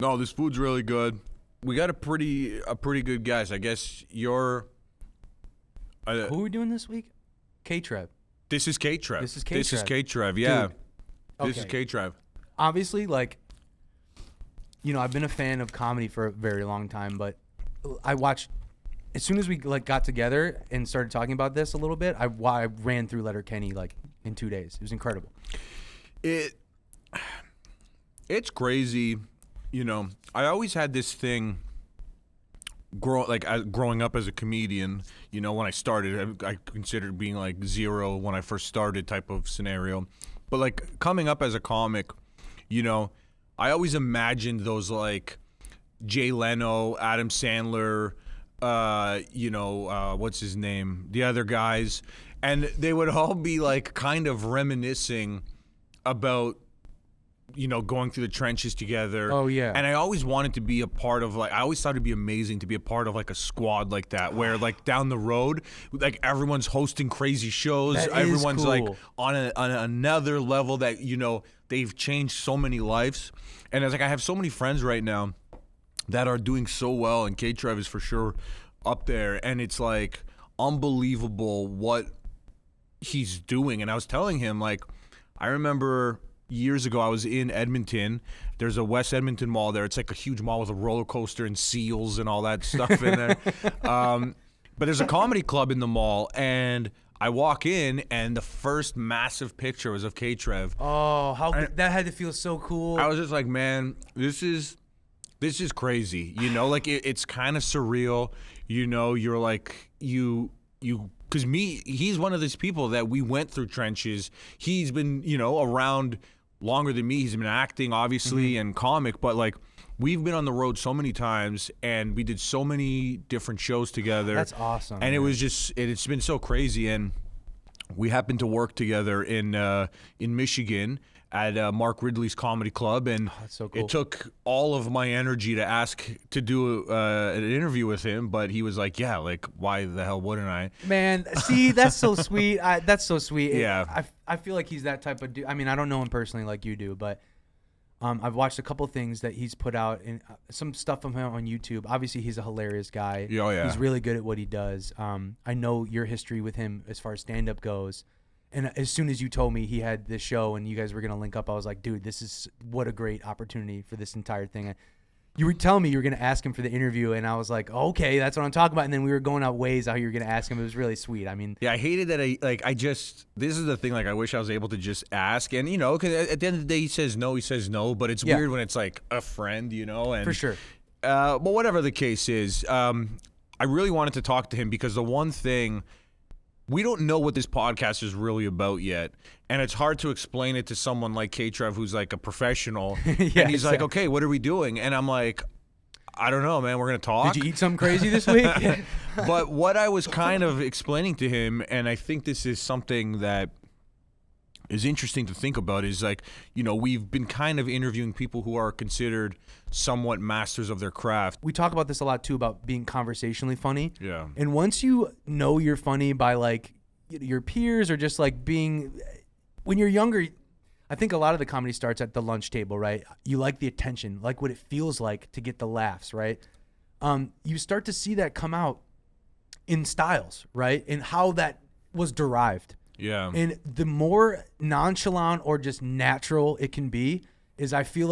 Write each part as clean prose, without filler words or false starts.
No, this food's really good. We got a pretty good guest. I guess you're. Who are we doing this week? KTrev. This is KTrev. This is KTrev. This is KTrev. Yeah. Dude, This is KTrev. Obviously, I've been a fan of comedy for a very long time, but I watched as soon as we got together and started talking about this a little bit. I ran through Letterkenny in 2 days. It was incredible. It's crazy. I always had this thing growing up as a comedian, when I started, I considered being zero when I first started type of scenario. But coming up as a comic, I always imagined those Jay Leno, Adam Sandler, what's his name? The other guys. And they would all be kind of reminiscing about going through the trenches together. Oh, yeah. And I always wanted to be a part of I always thought it'd be amazing to be a part of a squad like that, where down the road, everyone's hosting crazy shows. That Everyone's is cool. On another level that, they've changed so many lives. And I have so many friends right now that are doing so well, and KTrev is for sure up there. And it's unbelievable what he's doing. And I was telling him, I remember years ago, I was in Edmonton. There's a West Edmonton mall there. It's a huge mall with a roller coaster and seals and all that stuff in there. But there's a comedy club in the mall, and I walk in, and the first massive picture was of KTrev. Oh, that had to feel so cool. I was just like, man, this is crazy. It's kind of surreal. You're because he's one of those people that we went through trenches. He's been, around longer than me. He's been acting, obviously, and comic, but we've been on the road so many times, and we did so many different shows together. That's awesome. And it was it's been so crazy. And we happened to work together in Michigan at Mark Ridley's comedy club, and that's so cool. It took all of my energy to ask to do an interview with him, but he was like, yeah, why the hell wouldn't I? Man, see, that's so sweet. That's so sweet. Yeah. I feel like he's that type of dude. I mean, I don't know him personally like you do, but I've watched a couple things that he's put out, and some stuff from him on YouTube. Obviously, he's a hilarious guy. Oh, yeah. He's really good at what he does. I know your history with him as far as stand-up goes. And as soon as you told me he had this show and you guys were going to link up, I was like, dude, what a great opportunity for this entire thing. You were telling me you were going to ask him for the interview, and I was like, okay, that's what I'm talking about. And then we were going out ways how you were going to ask him. It was really sweet. I mean, yeah, I hated that. This is the thing. I wish I was able to just ask, and because at the end of the day, he says no, but it's weird when it's a friend, and for sure. But whatever the case is, I really wanted to talk to him because the one thing. We don't know what this podcast is really about yet, and it's hard to explain it to someone like KTrev, who's a professional. Yeah, and he's like, okay, what are we doing? And I'm like, I don't know, man. We're going to talk. Did you eat something crazy this week? But what I was kind of explaining to him, and I think this is something that is interesting to think about, is we've been kind of interviewing people who are considered somewhat masters of their craft. We talk about this a lot too, about being conversationally funny. Yeah. And once you know you're funny by your peers, or just being, when you're younger, I think a lot of the comedy starts at the lunch table, right? You like the attention, like what it feels like to get the laughs, right? You start to see that come out in styles, right? And how that was derived. Yeah. And the more nonchalant or just natural it can be, I feel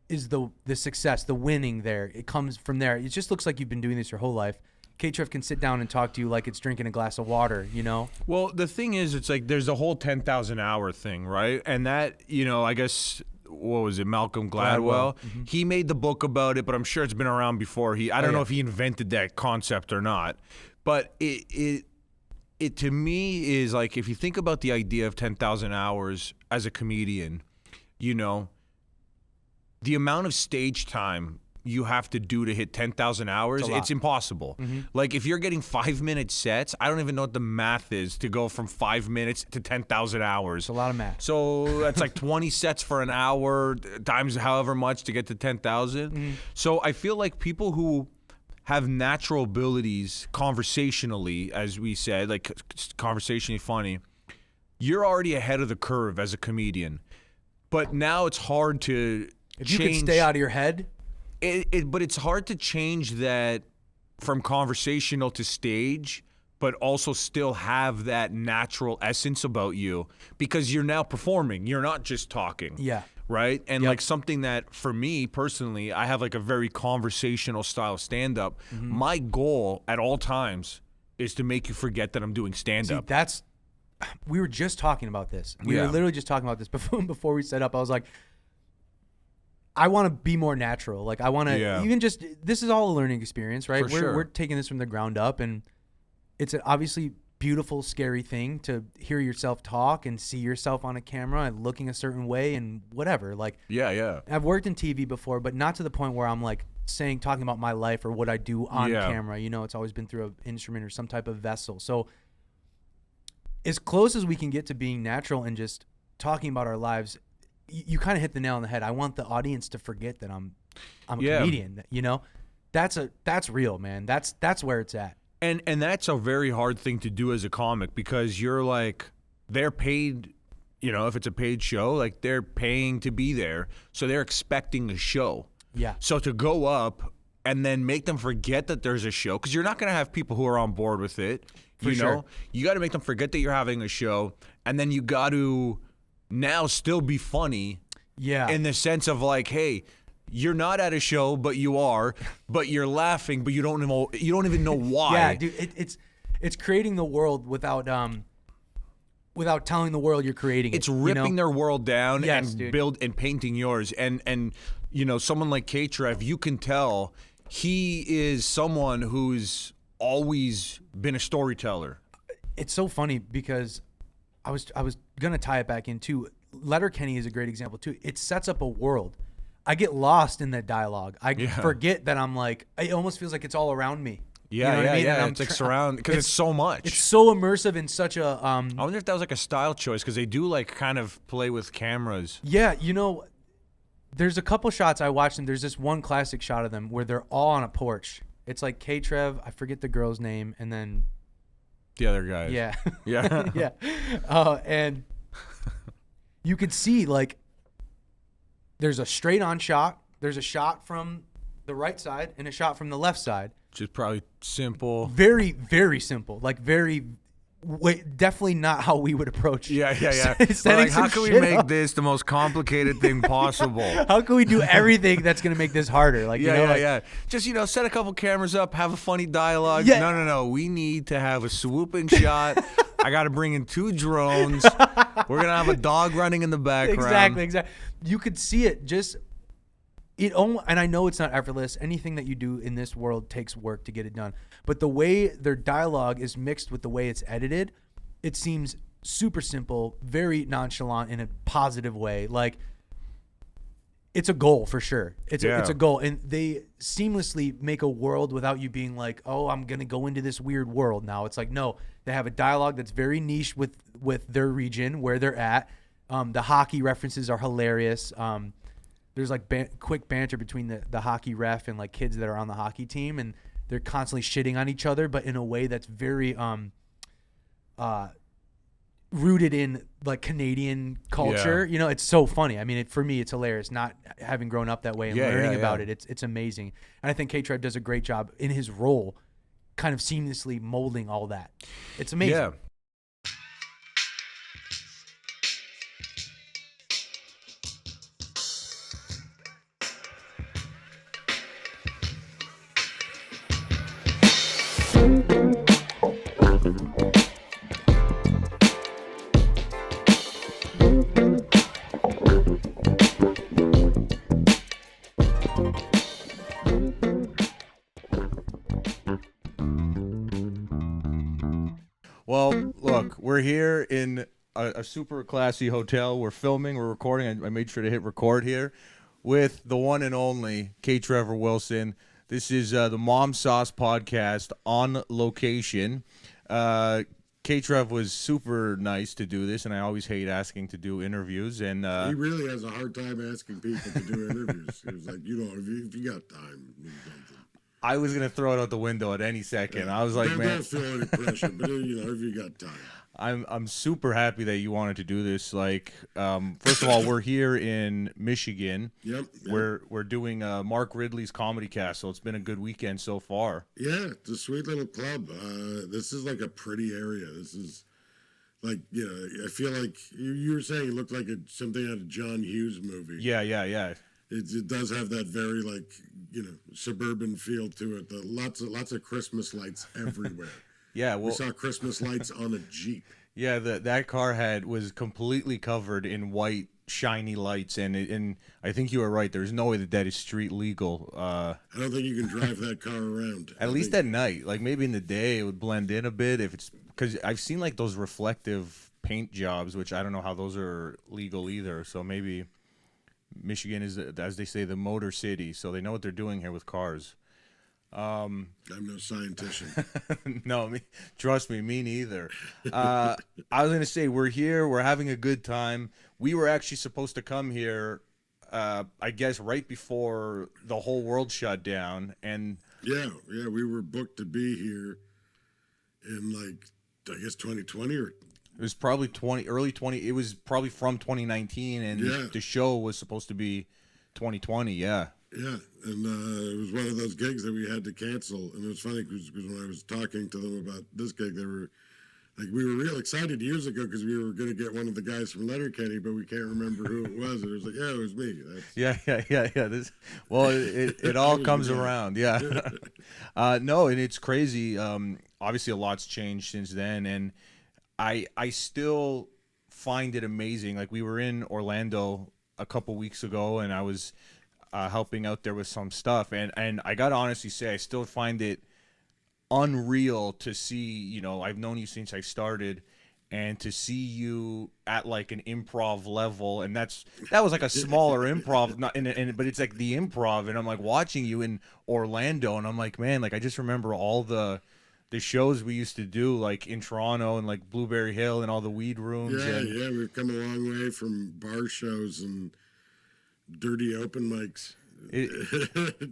is the success, the winning there. It comes from there. It just looks like you've been doing this your whole life. KTrev can sit down and talk to you like it's drinking a glass of water, Well, the thing is, it's there's the whole 10,000 hour thing, right? And that, I guess, what was it, Malcolm Gladwell? Mm-hmm. He made the book about it, but I'm sure it's been around before. I don't know if he invented that concept or not. But it to me is if you think about the idea of 10,000 hours as a comedian, the amount of stage time you have to do to hit 10,000 hours, it's impossible. Mm-hmm. If you're getting 5-minute sets, I don't even know what the math is to go from 5 minutes to 10,000 hours. It's a lot of math. So that's 20 sets for an hour times however much to get to 10,000. Mm-hmm. So I feel like people who have natural abilities conversationally, as we said, conversationally funny, you're already ahead of the curve as a comedian. But now it's hard to If you can stay out of your head. But it's hard to change that from conversational to stage, but also still have that natural essence about you because you're now performing. You're not just talking. Yeah. Right? And like something that for me personally, I have like a very conversational style stand-up. My goal at all times is to make you forget that I'm doing stand-up. See, we were just talking about this. We were literally just talking about this before we set up. I was like, I want to be more natural. Like I want to even just, this is all a learning experience, right? We're taking this from the ground up, and it's an obviously beautiful, scary thing to hear yourself talk and see yourself on a camera and looking a certain way and whatever. Like, I've worked in TV before, but not to the point where I'm like talking about my life or what I do on camera. You know, it's always been through an instrument or some type of vessel. So as close as we can get to being natural and just talking about our lives, you kind of hit the nail on the head. I want the audience to forget that I'm a comedian. You know, that's real, man. That's where it's at. And that's a very hard thing to do as a comic because you're like, they're paid, you know, if it's a paid show, like they're paying to be there. So they're expecting a show. Yeah. So to go up and then make them forget that there's a show, because you're not going to have people who are on board with it. For sure. You got to make them forget that you're having a show. And then you got to now still be funny. Yeah. In the sense of like, hey, you're not at a show, but you are, but you're laughing, but you don't even know why. Yeah, dude, it's creating the world without telling the world you're creating it. It's ripping their world down and and painting yours. And you know, someone like KTrev, you can tell he is someone who's always been a storyteller. It's so funny because I was gonna tie it back into Letterkenny is a great example too. It sets up a world. I get lost in that dialogue. I forget that I'm like, it almost feels like it's all around me. Yeah, you know what I mean? Yeah. It's like surround, because it's so much. It's so immersive in such a. I wonder if that was like a style choice because they do like kind of play with cameras. Yeah, you know, there's a couple shots I watched, and there's this one classic shot of them where they're all on a porch. It's like K-Trev, I forget the girl's name, and then the other guy. Yeah. Yeah. Yeah. And you could see like. There's a straight on shot. There's a shot from the right side and a shot from the left side. Which is probably simple. Very, very simple. Like definitely not how we would approach. Yeah. Like, how can we make this the most complicated thing possible? How can we do everything that's going to make this harder? Like, Just, set a couple cameras up, have a funny dialogue. Yeah. No. We need to have a swooping shot. I got to bring in 2 drones. We're going to have a dog running in the background. Exactly. You could see it and I know it's not effortless. Anything that you do in this world takes work to get it done. But the way their dialogue is mixed with the way it's edited, it seems super simple, very nonchalant in a positive way. Like, it's a goal for sure. It's a goal. And they seamlessly make a world without you being like, oh, I'm going to go into this weird world now. It's like, no, they have a dialogue that's very niche with their region, where they're at. The hockey references are hilarious. There's like quick banter between the hockey ref and like kids that are on the hockey team, and they're constantly shitting on each other, but in a way that's very rooted in like Canadian culture. You know, it's so funny. I mean, for me, it's hilarious. Not having grown up that way and learning about it, it's amazing. And I think KTrev does a great job in his role, kind of seamlessly molding all that. It's amazing. Yeah. Well, look, we're here in a super classy hotel. We're filming, we're recording. I made sure to hit record here with the one and only K Trevor Wilson. This is the Mom Sauce podcast on location. K-Trev was super nice to do this, and I always hate asking to do interviews. And he really has a hard time asking people to do interviews. He was like, if you got time, do something. I was gonna throw it out the window at any second. I was like, man, don't feel any pressure, but if you got time. I'm super happy that you wanted to do this. Like, first of all, we're here in Michigan. Yep. We're doing Mark Ridley's Comedy Cast, so it's been a good weekend so far. Yeah, it's a sweet little club. This is like a pretty area. This is like, I feel like you were saying it looked like something out of John Hughes movie. Yeah. It does have that very like suburban feel to it. Lots of Christmas lights everywhere. Yeah, we saw Christmas lights on a Jeep. Yeah, that car was completely covered in white shiny lights, and I think you were right. There's no way that is street legal. I don't think you can drive that car around. At least at night. Like maybe in the day it would blend in a bit if it's because I've seen like those reflective paint jobs, which I don't know how those are legal either. So maybe Michigan is, as they say, the motor city, so they know what they're doing here with cars. I'm no scientician. No, trust me, me neither. I was gonna say we're here, we're having a good time. We were actually supposed to come here, I guess, right before the whole world shut down, and yeah, we were booked to be here in I guess 2020 or. It was probably early 20. It was probably from 2019, and the show was supposed to be 2020. Yeah. Yeah, and it was one of those gigs that we had to cancel. And it was funny because when I was talking to them about this gig, they were like, we were real excited years ago because we were going to get one of the guys from Letterkenny, but we can't remember who it was. And it was like, yeah, it was me. Yeah. It all comes around. Yeah. No, and it's crazy. Obviously, a lot's changed since then, and I still find it amazing. Like we were in Orlando a couple weeks ago, and I was helping out there with some stuff, and I gotta honestly say I still find it unreal to see, I've known you since I started, and to see you at like an improv level, and that was like a smaller improv, but it's like the improv, and I'm like watching you in Orlando, and I'm like, man, like I just remember all the shows we used to do like in Toronto and like Blueberry Hill and all the weed rooms. Yeah, we've come a long way from bar shows and dirty open mics. Did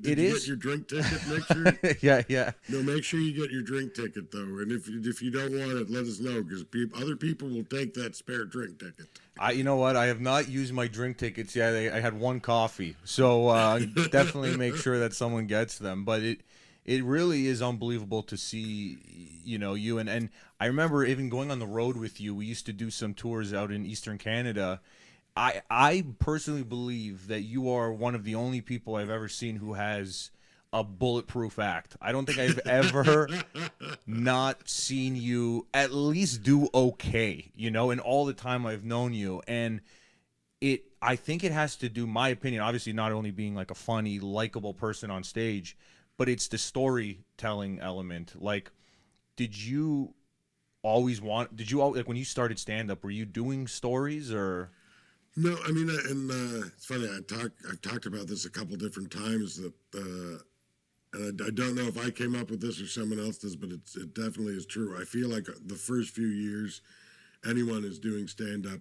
you get your drink ticket? Make sure. Yeah. No, make sure you get your drink ticket though, and if you don't want it, let us know because other people will take that spare drink ticket. You know what? I have not used my drink tickets yet. I had one coffee, so definitely make sure that someone gets them. But it really is unbelievable to see, you and I remember even going on the road with you. We used to do some tours out in Eastern Canada. I personally believe that you are one of the only people I've ever seen who has a bulletproof act. I don't think I've ever not seen you at least do okay, in all the time I've known you. And I think it has to do, my opinion, obviously not only being like a funny, likable person on stage, but it's the storytelling element. Like, did you always like when you started stand-up, were you doing stories or... No, I mean, and it's funny. I've talked about this a couple different times. That, and I don't know if I came up with this or someone else does, but it definitely is true. I feel like the first few years, anyone is doing stand up,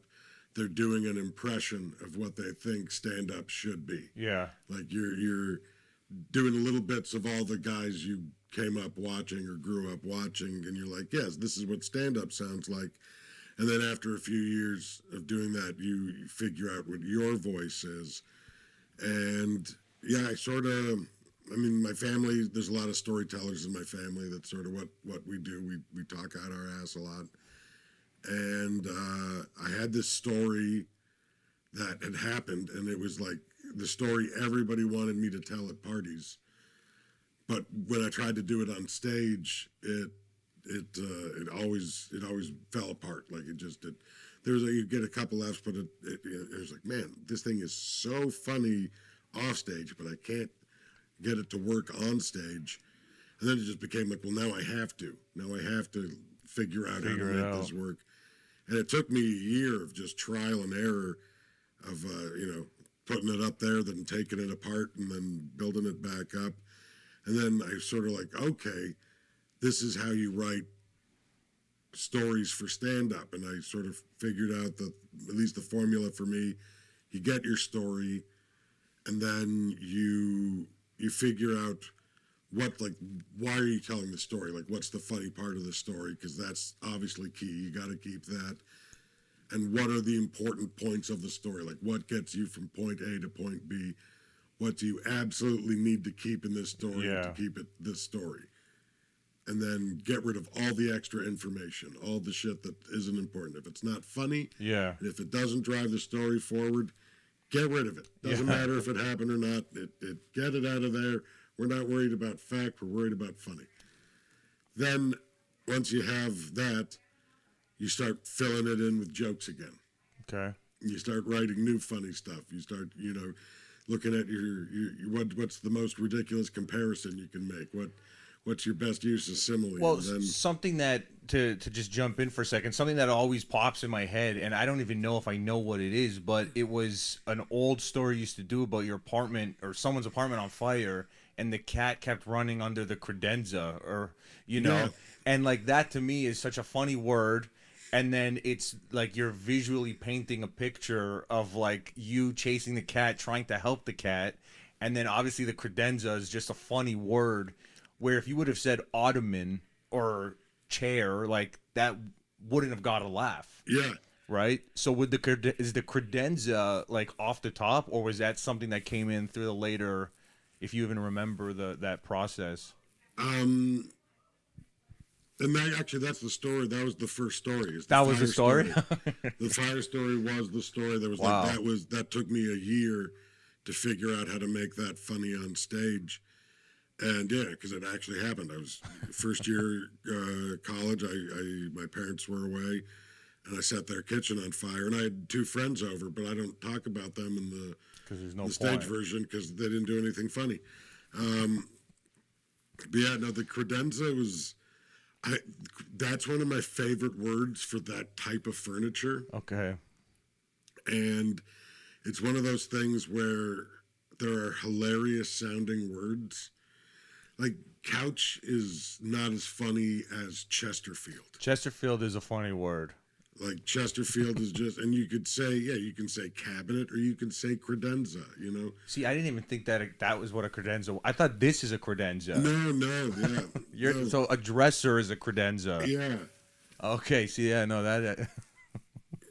they're doing an impression of what they think stand up should be. Yeah, like you're doing little bits of all the guys you came up watching or grew up watching, and you're like, yes, this is what stand up sounds like. And then after a few years of doing that, you figure out what your voice is. And yeah, my family, there's a lot of storytellers in my family. That's sort of what we do. We talk out our ass a lot. And I had this story that had happened, and it was like the story everybody wanted me to tell at parties. But when I tried to do it on stage, it always fell apart. Like it just did. You get a couple laughs, but it was like, man, this thing is so funny off stage, but I can't get it to work on stage. And then it just became like, well, now I have to figure out how to make this work. And it took me a year of just trial and error of putting it up there, then taking it apart, and then building it back up. And then I sort of like, okay, this is how you write stories for stand-up. And I sort of figured out at least the formula for me. You get your story, and then you figure out why are you telling the story? Like, what's the funny part of the story? Because that's obviously key. You got to keep that. And what are the important points of the story? Like, what gets you from point A to point B? What do you absolutely need to keep in this story to keep it this story? And then get rid of all the extra information, all the shit that isn't important. If it's not funny, and if it doesn't drive the story forward, get rid of it. Doesn't matter if it happened or not. Get it out of there. We're not worried about fact. We're worried about funny. Then once you have that, you start filling it in with jokes again. Okay. You start writing new funny stuff. You start, looking at what's the most ridiculous comparison you can make. What's your best use of simile? Well, something that, to just jump in for a second, something that always pops in my head, and I don't even know if I know what it is, but it was an old story you used to do about your apartment or someone's apartment on fire, and the cat kept running under the credenza, or, and like that to me is such a funny word. And then it's like you're visually painting a picture of like you chasing the cat, trying to help the cat. And then obviously the credenza is just a funny word, where if you would have said ottoman or chair, like that wouldn't have got a laugh. Yeah. Right? So is the credenza like off the top, or was that something that came in through the later, if you even remember that process? And that's the story. That was the first story. That was the story? The fire story was the story. There was that took me a year to figure out how to make that funny on stage. And because it actually happened. I was first year college. My parents were away, and I set their kitchen on fire. And I had two friends over, but I don't talk about them in the stage version because they didn't do anything funny. The credenza was. That's one of my favorite words for that type of furniture. Okay. And it's one of those things where there are hilarious sounding words. Like couch is not as funny as Chesterfield. Chesterfield is a funny word. Like Chesterfield is just, and you can say cabinet or you can say credenza, See, I didn't even think that was what a credenza. I thought this is a credenza. No, yeah. So a dresser is a credenza. Yeah. Okay, see, yeah, no, that.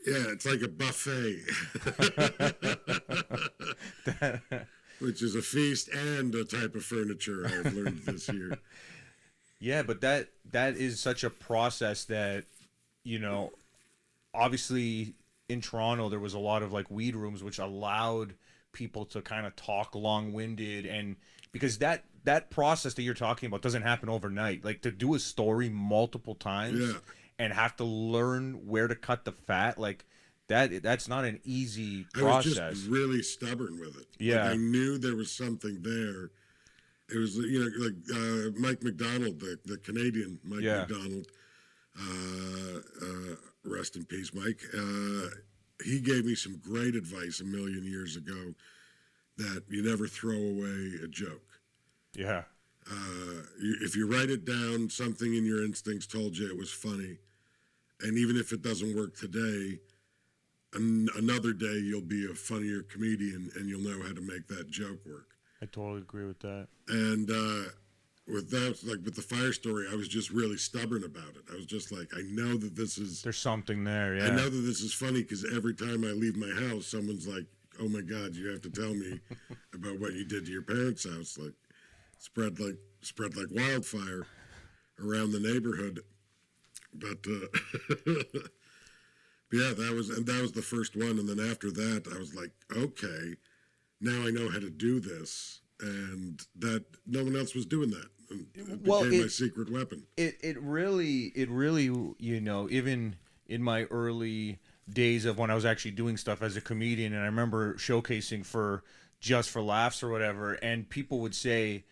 Yeah, it's like a buffet. Which is a feast and a type of furniture I've learned this year. Yeah, but that is such a process that, obviously in Toronto there was a lot of like weed rooms which allowed people to kind of talk long-winded, and because that process that you're talking about doesn't happen overnight. Like to do a story multiple times and have to learn where to cut the fat, like that's not an easy process. I was just really stubborn with it. Yeah. Like I knew there was something there. It was like Mike McDonald, the Canadian Mike McDonald. Rest in peace, Mike. He gave me some great advice a million years ago that you never throw away a joke. Yeah. If you write it down, something in your instincts told you it was funny. And even if it doesn't work today, another day you'll be a funnier comedian and you'll know how to make that joke work. I totally agree with that. And with that, like with the fire story, I was just really stubborn about it. I was just like, I know that there's something there. Yeah. I know that this is funny because every time I leave my house, someone's like, "Oh my God, you have to tell me about what you did to your parents' house." Like, spread like wildfire around the neighborhood. But yeah, that was the first one, and then after that, I was like, okay, now I know how to do this. And that no one else was doing that. And it became my secret weapon. It really, even in my early days of when I was actually doing stuff as a comedian, and I remember showcasing for Just for Laughs or whatever, and people would say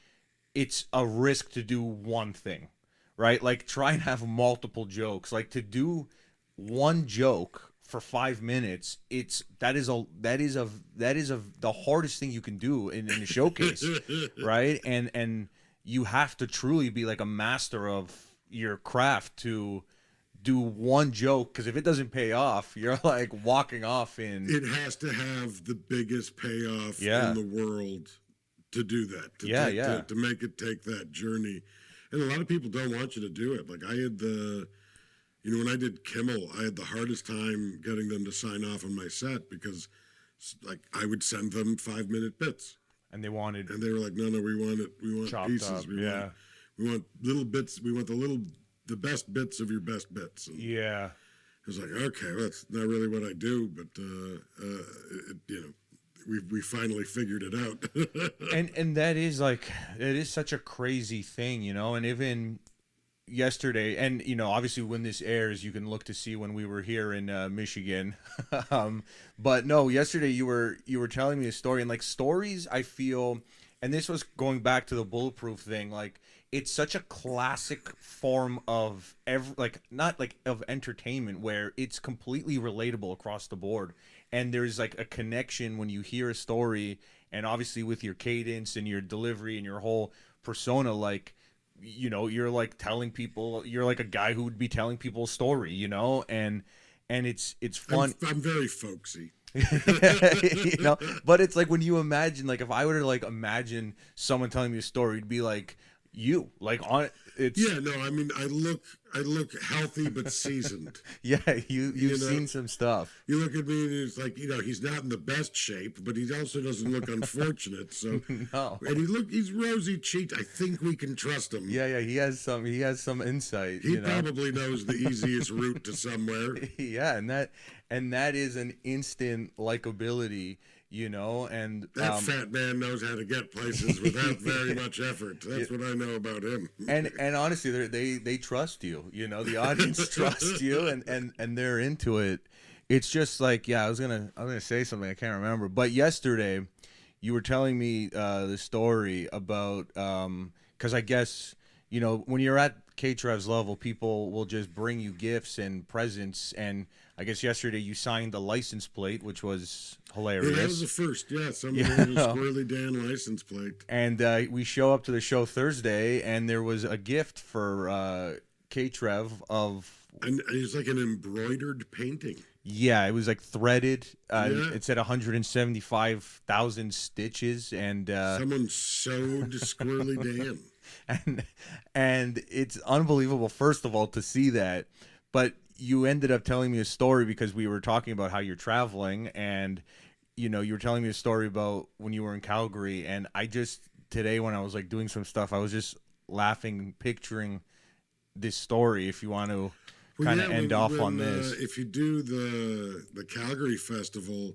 it's a risk to do one thing, right? Like try and have multiple jokes. Like to do one joke for 5 minutes, that is the hardest thing you can do in a showcase, right? And you have to truly be like a master of your craft to do one joke, because if it doesn't pay off, you're like walking off in. It has to have the biggest payoff in the world to do that. To make it take that journey. And a lot of people don't want you to do it. Like I had when I did Kimmel, I had the hardest time getting them to sign off on my set because like I would send them 5-minute bits. And they wanted, and they were like, no, we want pieces. Up, We want little bits. We want the best bits of your best bits. And yeah. I was like, okay, well, that's not really what I do, but we finally figured it out. and that is like, it is such a crazy thing, and even yesterday, and obviously when this airs, you can look to see when we were here in Michigan. But no, yesterday you were telling me a story, and like stories, I feel, and this was going back to the bulletproof thing, like it's such a classic form of not like of entertainment where it's completely relatable across the board, and there's like a connection when you hear a story, and obviously with your cadence and your delivery and your whole persona, like you're like telling people, you're like a guy who would be telling people a story, and it's fun. I'm very folksy. But it's like when you imagine, like if I were to like imagine someone telling me a story, it'd be like you, like on it's. Yeah, no, I mean, I look healthy but seasoned. Yeah, you've seen some stuff. You look at me and it's like, he's not in the best shape, but he also doesn't look unfortunate. So no, and he's rosy cheeked. I think we can trust him. Yeah, he has some insight. He probably knows the easiest route to somewhere. Yeah, and that is an instant likability. And that fat man knows how to get places without very much effort. That's what I know about him. And honestly, they trust you. The audience trusts you, and they're into it. It's just like, I was gonna say something, I can't remember. But yesterday, you were telling me the story about because I guess when you're at KTrev's level, people will just bring you gifts and presents, and I guess yesterday you signed the license plate, which was hilarious. Yeah, that was the first. Yeah, somebody had a Squirrely Dan license plate. And we show up to the show Thursday, and there was a gift for KTrev of. And it was like an embroidered painting. Yeah, it was like threaded. It said 175,000 stitches, and someone sewed Squirrely Dan. And it's unbelievable, first of all, to see that. But you ended up telling me a story because we were talking about how you're traveling, and you were telling me a story about when you were in Calgary, and I just today when I was like doing some stuff, I was just laughing, picturing this story. If you want to kind of end off on this, if you do the Calgary Festival,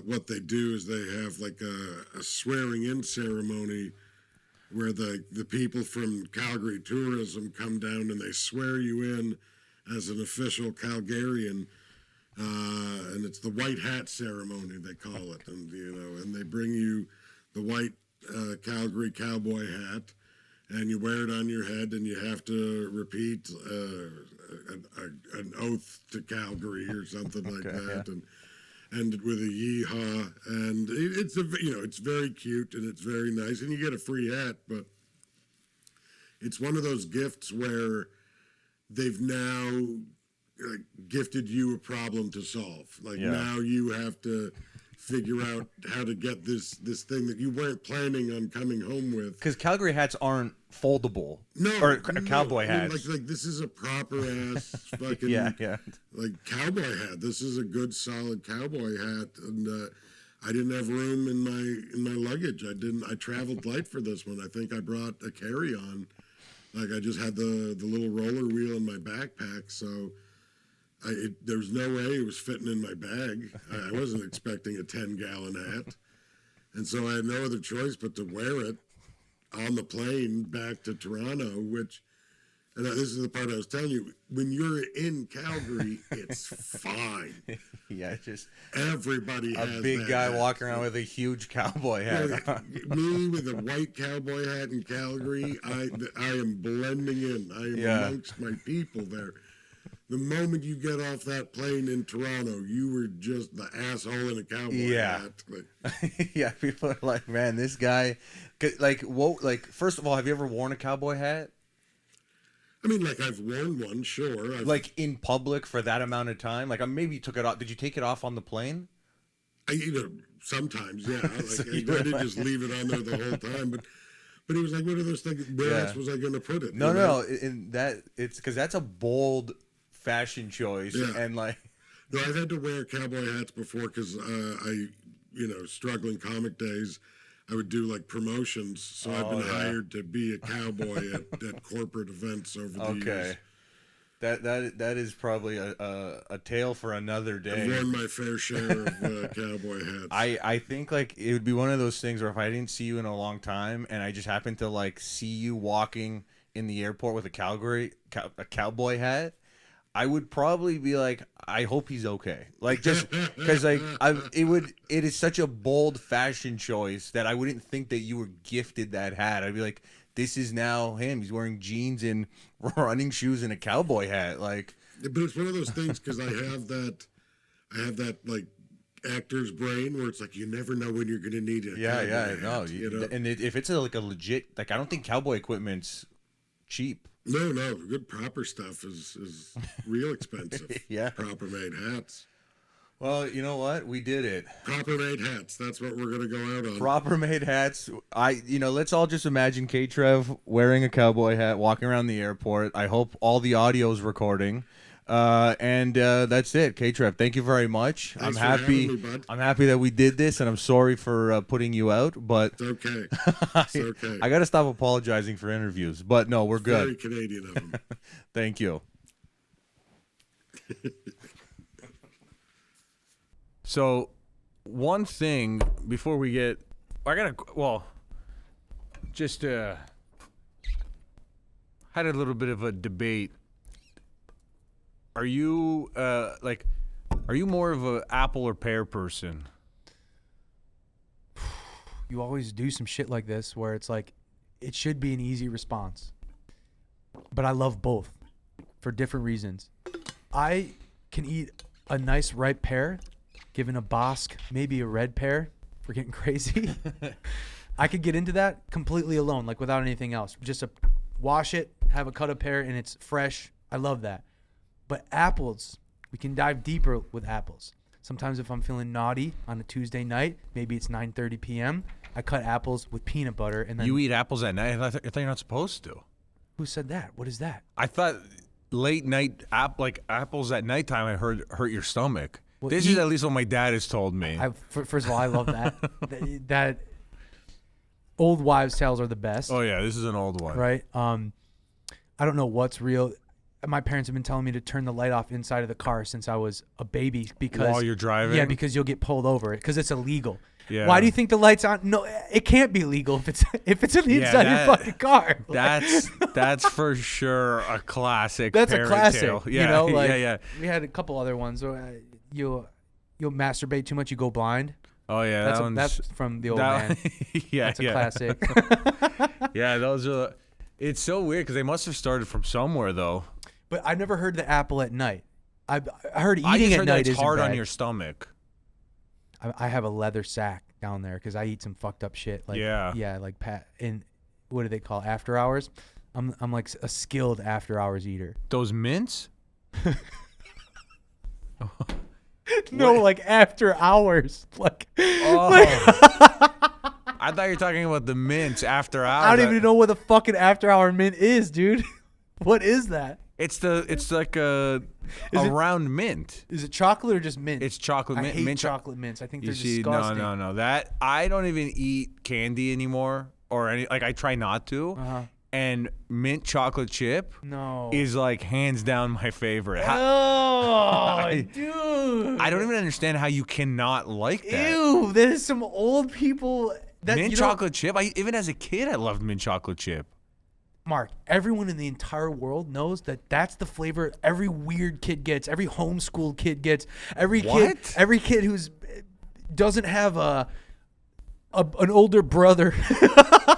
what they do is they have like a swearing in ceremony where the people from Calgary tourism come down and they swear you in as an official Calgarian, and it's the white hat ceremony, they call it, and and they bring you the white Calgary cowboy hat, and you wear it on your head, and you have to repeat an oath to Calgary or something like that, and end it with a yeehaw, and it's very cute and it's very nice, and you get a free hat, but it's one of those gifts where they've now gifted you a problem to solve. Now you have to figure out how to get this thing that you weren't planning on coming home with. Because Calgary hats aren't foldable. Cowboy hats. Like this is a proper ass fucking like cowboy hat. This is a good solid cowboy hat, and I didn't have room in my luggage. I traveled light for this one. I think I brought a carry-on. Like I just had the little roller wheel in my backpack, so there was no way it was fitting in my bag. I wasn't expecting a 10-gallon hat, and so I had no other choice but to wear it on the plane back to Toronto. And this is the part I was telling you. When you're in Calgary, it's fine. Yeah, just everybody has a big guy hat. Walking around with a huge cowboy hat. Me with a white cowboy hat in Calgary, I am blending in. I am amongst my people there. The moment you get off that plane in Toronto, you were just the asshole in a cowboy hat. Yeah, people are like, man, this guy, first of all, have you ever worn a cowboy hat? I mean, I've worn one, sure. In public for that amount of time? Maybe you took it off. Did you take it off on the plane? sometimes, yeah. Like I didn't just leave it on there the whole time, but he was like, "What are those things? Where else was I going to put it?" No. And it's because that's a bold fashion choice, and like. No, I've had to wear cowboy hats before because struggling comic days, I would do like promotions. So I've been hired to be a cowboy at corporate events over the years. That is probably a tale for another day. I've worn my fair share of cowboy hats. I think like it would be one of those things where if I didn't see you in a long time and I just happened to like see you walking in the airport with a cowboy hat, I would probably be like, I hope he's okay. Like, just because like it is such a bold fashion choice that I wouldn't think that you were gifted that hat. I'd be like, this is now him. He's wearing jeans and running shoes and a cowboy hat. Like, but it's one of those things because I have that like actor's brain where it's like you never know when you're going to need it. No. And if it's like a legit, like I don't think cowboy equipment's cheap. No, good proper stuff is real expensive. Yeah. Proper made hats. Well, you know what? We did it. Proper made hats. That's what we're going to go out on. Proper made hats. Let's all just imagine KTrev wearing a cowboy hat, walking around the airport. I hope all the audio's recording. And that's it. KTrev, thank you very much. Thanks for having me, bud. I'm happy that we did this, and I'm sorry for putting you out, but it's okay. It's okay. I got to stop apologizing for interviews, but no, we're good. Very Canadian of him. Thank you. So, one thing before we get, had a little bit of a debate. Are you more of an apple or pear person? You always do some shit like this where it's like, it should be an easy response. But I love both for different reasons. I can eat a nice ripe pear, given a Bosque, maybe a red pear, if we're getting crazy. I could get into that completely alone, like without anything else. Just wash it, have a cut of pear, and it's fresh. I love that. But apples, we can dive deeper with apples. Sometimes if I'm feeling naughty on a Tuesday night, maybe it's 9:30 p.m., I cut apples with peanut butter. And then You eat apples at night? I thought you're not supposed to. Who said that? What is that? I thought late night apples at nighttime I heard hurt your stomach. Well, this is at least what my dad has told me. First of all, I love that. that old wives' tales are the best. Oh yeah, this is an old one. Right? I don't know what's real. My parents have been telling me to turn the light off inside of the car since I was a baby because while you're driving. Yeah, because you'll get pulled over because it's illegal. Yeah. Why do you think the light's on? No, it can't be legal if it's on the inside of your fucking car. That's for sure a classic. That's a classic. Tale. Yeah, you know, like, yeah. We had a couple other ones. You'll masturbate too much, you go blind. Oh yeah, that's from the old man. Yeah, that's a classic. Yeah, those are. It's so weird because they must have started from somewhere though. But I never heard the apple at night. I heard eating I just at heard night that it's hard bad. on your stomach. I have a leather sack down there because I eat some fucked up shit. Like, yeah, like in what do they call after hours? I'm like a skilled after hours eater. Those mints? No, like after hours. Like, I thought you were talking about the mints after hours. I don't even know what the fucking after hour mint is, dude. What is that? It's like a round mint. Is it chocolate or just mint? It's chocolate mint. I hate mint chocolate mints. I think they're disgusting. No. That I don't even eat candy anymore or any. Like I try not to. And mint chocolate chip is like hands down my favorite. Dude. I don't even understand how you cannot like that. Ew, that is some old people. Mint chocolate chip? Even as a kid, I loved mint chocolate chip. Mark, everyone in the entire world knows that that's the flavor every weird kid gets, every homeschooled kid gets, every kid who's doesn't have an older brother.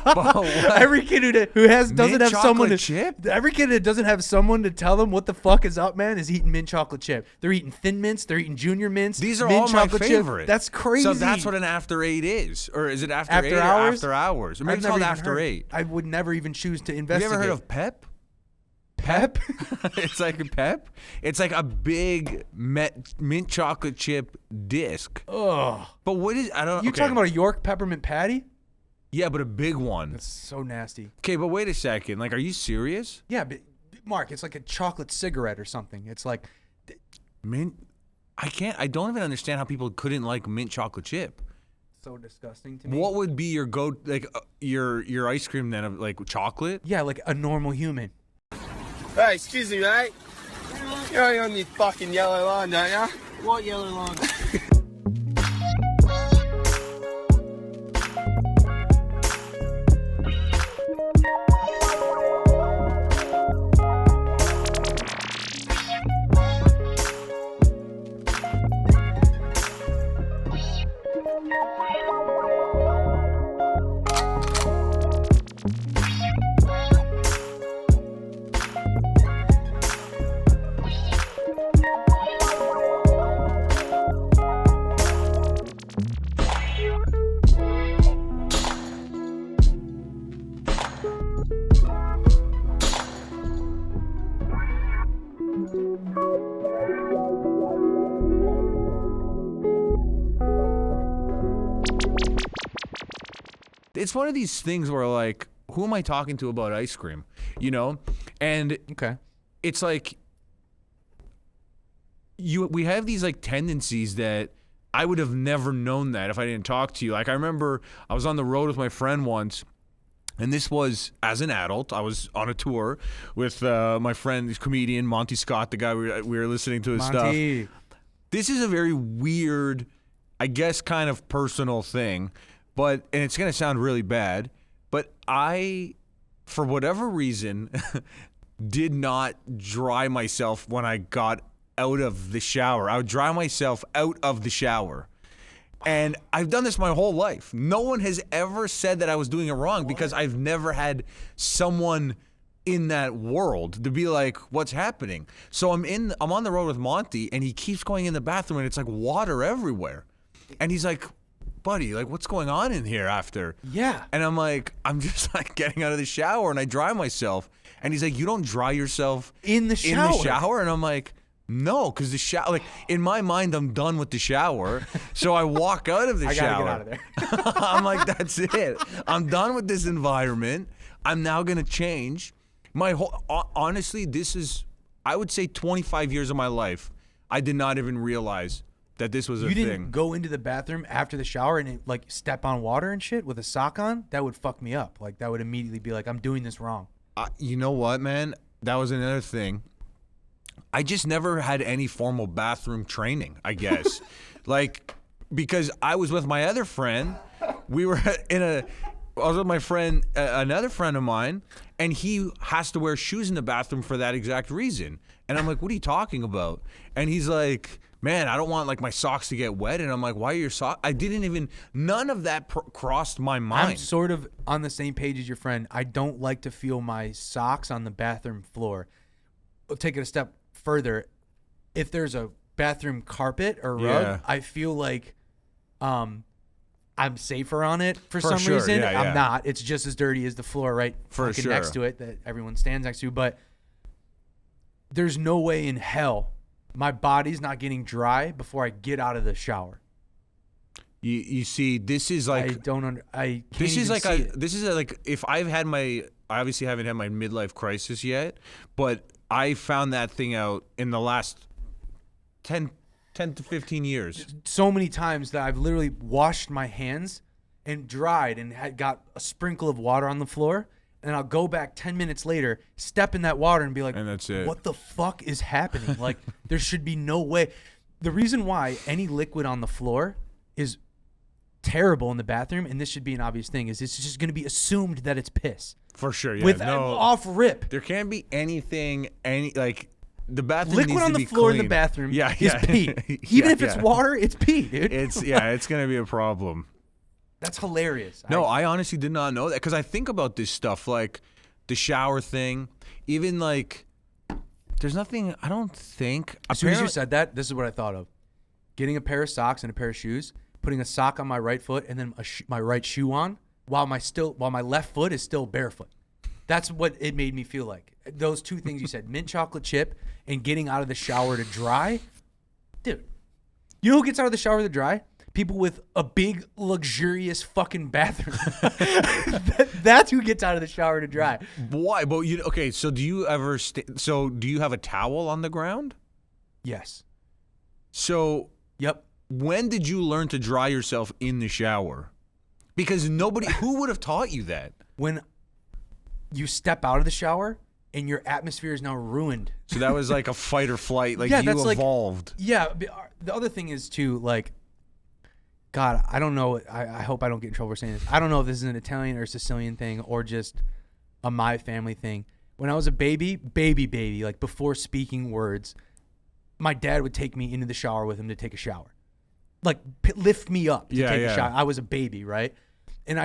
Every kid who doesn't have someone chip? Every kid that doesn't have someone to tell them what the fuck is up, man, is eating mint chocolate chip. They're eating Thin Mints. They're eating Junior Mints. These are mint all my chocolate favorite. Chip. That's crazy. So that's what an after 8 is, or is it after 8 hours? Or after hours? Or maybe it's called after 8. I would never even choose to Have investigate. you ever heard of Pep? Pep? It's like a Pep. It's like a big mint chocolate chip disc. Ugh. But what is, I don't know. You talking about a York peppermint patty? Yeah, but a big one. That's so nasty. Okay, but wait a second. Like, are you serious? Yeah, but Mark, it's like a chocolate cigarette or something. It's like Mint? I don't even understand how people couldn't like mint chocolate chip. so disgusting to me. What would be your your ice cream then of like chocolate? Yeah, like a normal human. Hey, excuse me, mate. You're on this fucking yellow line, don't ya? What yellow line? It's one of these things where like, who am I talking to about ice cream? You know? And Okay. it's like we have these like tendencies that I would have never known that if I didn't talk to you. Like I remember I was on the road with my friend once, and this was as an adult. I was on a tour with my friend, this comedian Monty Scott, the guy we were listening to his Monty. stuff. This is a very weird, I guess, kind of personal thing, and it's gonna sound really bad, but I, for whatever reason, did not dry myself when I got out of the shower. I would dry myself out of the shower. And I've done this my whole life. No one has ever said that I was doing it wrong because I've never had someone in that world to be like, what's happening? So I'm on the road with Monty, and he keeps going in the bathroom, and it's like water everywhere. And he's like, buddy, like, what's going on in here after? Yeah. And I'm like, I'm just like getting out of the shower, and I dry myself. And he's like, you don't dry yourself In the shower? And I'm like, no, because the shower, like, in my mind, I'm done with the shower. So I walk out of the I shower. gotta get out of there. I'm like, that's it. I'm done with this environment. I'm now going to change. Honestly, this is, I would say 25 years of my life, I did not even realize that this was a You thing. didn't go into the bathroom after the shower and like step on water and shit with a sock on? That would fuck me up. Like that would immediately be like, I'm doing this wrong. You know what, man? That was another thing. I just never had any formal bathroom training, I guess. Like, because I was with my other friend. We were I was with my friend, another friend of mine, and he has to wear shoes in the bathroom for that exact reason. And I'm like, what are you talking about? And he's like, man, I don't want like my socks to get wet. And I'm like, why are your socks? None of that crossed my mind. I'm sort of on the same page as your friend. I don't like to feel my socks on the bathroom floor. I'll take it a step further. If there's a bathroom carpet or rug, Yeah. I feel like I'm safer on it for some sure. reason. Yeah, yeah. I'm not. It's just as dirty as the floor right For fucking sure. next to it that everyone stands next to. But there's no way in hell my body's not getting dry before I get out of the shower. You see, this is like I can't this is even like see it. this is like if I obviously haven't had my midlife crisis yet, but I found that thing out in the last 10 to 15 years. So many times that I've literally washed my hands and dried and had got a sprinkle of water on the floor, and I'll go back 10 minutes later, step in that water and be like, And that's it. what the fuck is happening? Like, there should be no way. The reason why any liquid on the floor is terrible in the bathroom, and this should be an obvious thing, is it's just going to be assumed that it's piss. For sure, yeah. With no, off rip. there can't be anything, the bathroom Liquid needs on to the be floor in clean. the bathroom Yeah, is yeah. pee. Even Yeah, if it's yeah. water, it's pee, dude. It's going to be a problem. That's hilarious. No, I honestly did not know that because I think about this stuff like the shower thing, even like there's nothing, I don't think. As soon as you apparently- said that, this is what I thought of. Getting a pair of socks and a pair of shoes, putting a sock on my right foot and then my right shoe on while my left foot is still barefoot. That's what it made me feel like. Those two things you said, mint chocolate chip and getting out of the shower to dry. Dude, you know who gets out of the shower to dry? People with a big, luxurious fucking bathroom. That's who gets out of the shower to dry. Why? But okay, so do you ever do you have a towel on the ground? Yes. So Yep. when did you learn to dry yourself in the shower? Because who would have taught you that? When you step out of the shower and your atmosphere is now ruined. So that was like a fight or flight, like Yeah, you that's evolved. Yeah, the other thing is too, like, God, I don't know. I hope I don't get in trouble for saying this. I don't know if this is an Italian or Sicilian thing or just a my family thing. When I was a baby, like before speaking words, my dad would take me into the shower with him to take a shower. Like lift me up to take a shower. I was a baby, right? And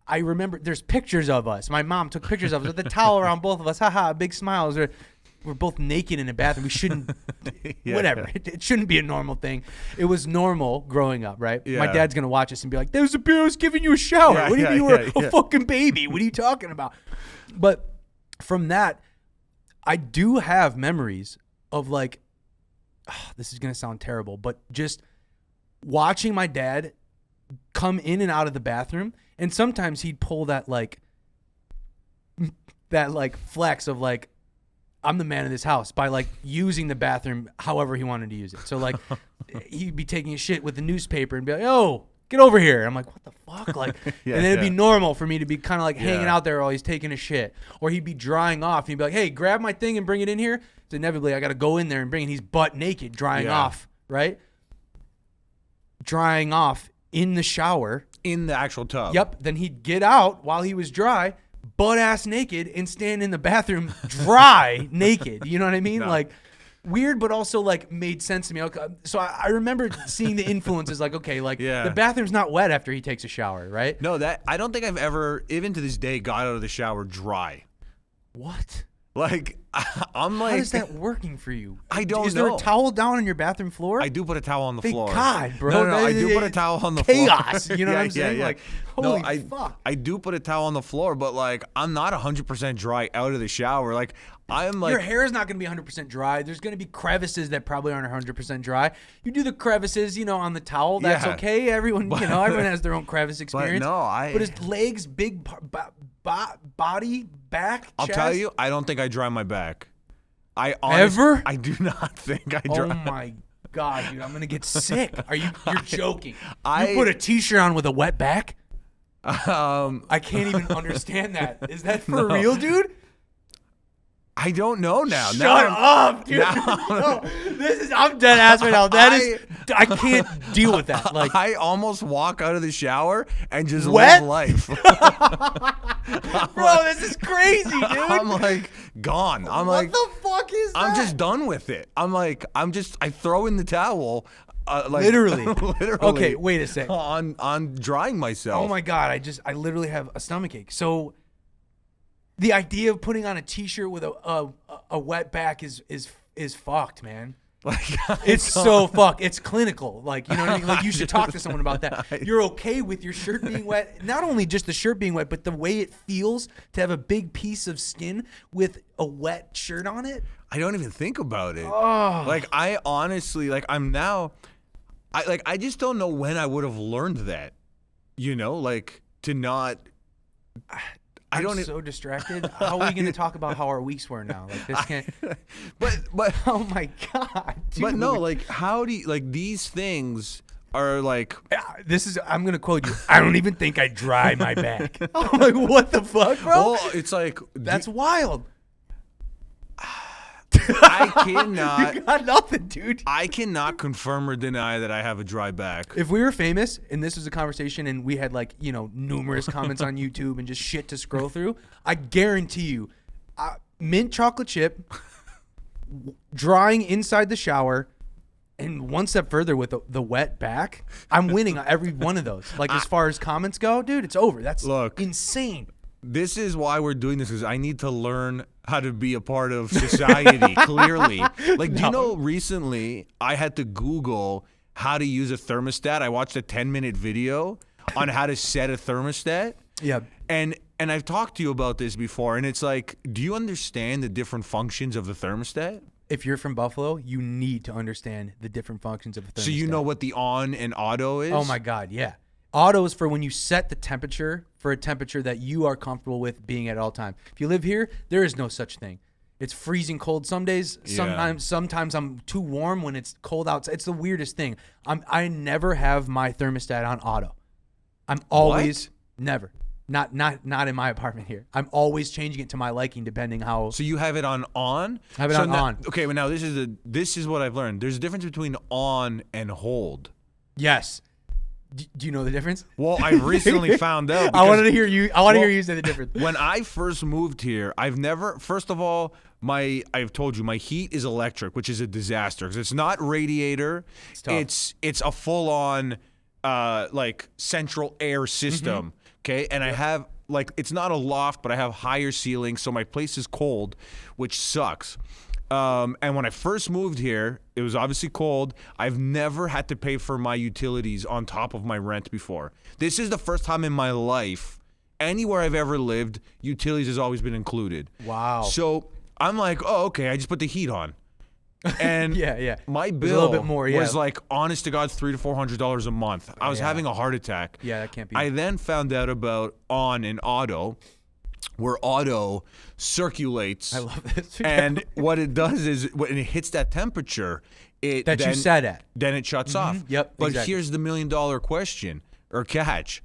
I remember there's pictures of us. My mom took pictures of us with a towel around both of us. Haha, big smiles. We're both naked in a bathroom. We shouldn't, whatever. Yeah. It shouldn't be a normal thing. It was normal growing up, right? Yeah. My dad's going to watch us and be like, there's a beer, I was giving you a shower. What do you mean you were a fucking baby? What are you talking about? But from that, I do have memories of like, this is going to sound terrible, but just watching my dad come in and out of the bathroom. And sometimes he'd pull that flex of like, I'm the man of this house by like using the bathroom however he wanted to use it. So like he'd be taking a shit with the newspaper and be like, "Yo, get over here." And I'm like, "What the fuck?" Like, and then it'd be normal for me to be kind of like hanging out there while he's taking a shit. Or he'd be drying off and he'd be like, "Hey, grab my thing and bring it in here." So inevitably I got to go in there and bring it. He's butt naked, drying off, right? Drying off in the shower. In the actual tub. Yep. Then he'd get out while he was dry, butt ass naked, and stand in the bathroom dry naked. You know what I mean? No. Like weird, but also like made sense to me. Okay. So I remember seeing the influences like, okay, like the bathroom's not wet after he takes a shower, right? No, I don't think I've ever, even to this day, got out of the shower dry. What? Like, I'm like... How is that working for you? I don't know. Is there a towel down on your bathroom floor? I do put a towel on the floor. God, bro. No, I do put a towel on the floor. Chaos. You know what I'm saying? Like, holy fuck. I do put a towel on the floor, but like, I'm not 100% dry out of the shower. Like, I'm like... Your hair is not going to be 100% dry. There's going to be crevices that probably aren't 100% dry. You do the crevices, on the towel. That's okay. Everyone, everyone has their own crevice experience. But his legs, big body, back, chest. I'll tell you, I don't think I dry my back. Ever? I do not think I dry. Oh my God, dude, I'm gonna get sick. You're joking? You put a t-shirt on with a wet back? I can't even understand that. Is that for real, dude? I don't know now. Shut up, dude. No, I'm dead ass right now. I can't deal with that. Like, I almost walk out of the shower and just live life. Bro, this is crazy, dude. I'm like gone. I'm what the fuck is that? I'm just done with it. I throw in the towel. Literally. Okay, wait a sec. On drying myself. Oh my God, I literally have a stomach ache. So the idea of putting on a t-shirt with a wet back is fucked, man. It's so fucked. It's clinical. Like, you know what I mean? Like, you should talk to someone about that. You're okay with your shirt being wet. Not only just the shirt being wet, but the way it feels to have a big piece of skin with a wet shirt on it. I don't even think about it. Oh. Like, I honestly, like, I just don't know when I would have learned that. Like, to not... I'm so distracted. How are we going to talk about how our weeks were now? Like, this can't. But oh my God, dude. But no, like, how do you, like, these things are like. I'm going to quote you. I don't even think I dry my back. I'm like, what the fuck, bro? Well, it's like. That's wild. I cannot. You got nothing, dude. I cannot confirm or deny that I have a dry back. If we were famous and this was a conversation and we had like, numerous comments on YouTube and just shit to scroll through, I guarantee you, mint chocolate chip, drying inside the shower, and one step further with the wet back, I'm winning every one of those. Like, as far as comments go, dude, it's over. That's insane. This is why we're doing this, because I need to learn how to be a part of society, clearly. Like, do you know, recently I had to Google how to use a thermostat. I watched a 10-minute video on how to set a thermostat. Yeah. And And I've talked to you about this before, and it's like, do you understand the different functions of the thermostat? If you're from Buffalo, you need to understand the different functions of a thermostat. So you know what the on and auto is? Oh my God, yeah. Auto is for when you set the temperature for a temperature that you are comfortable with being at all time. If you live here, there is no such thing. It's freezing cold some days. Sometimes I'm too warm when it's cold outside. It's the weirdest thing. I never have my thermostat on auto. I'm always never. Not in my apartment here. I'm always changing it to my liking depending how. So you have it on? I have it on. Okay, well now this is what I've learned. There's a difference between on and hold. Yes. Do you know the difference? Well, I recently found out. I wanted to hear you. I want to hear you say the difference. When I first moved here, first of all, I've told you my heat is electric, which is a disaster because it's not radiator. It's a full on like central air system. Okay, and I have it's not a loft, but I have higher ceilings, so my place is cold, which sucks. And when I first moved here, it was obviously cold. I've never had to pay for my utilities on top of my rent before. This is the first time in my life, anywhere I've ever lived, utilities has always been included. Wow. So I'm like, oh, okay, I just put the heat on. And my bill a little bit more, was like, honest to God, $300 to $400 a month. I was having a heart attack. Yeah, that can't be. I then found out about on and auto, where auto circulates. I love this. And what it does is when it hits that temperature, you set at, then it shuts off. Yep. But exactly. here's the $1 million question or catch: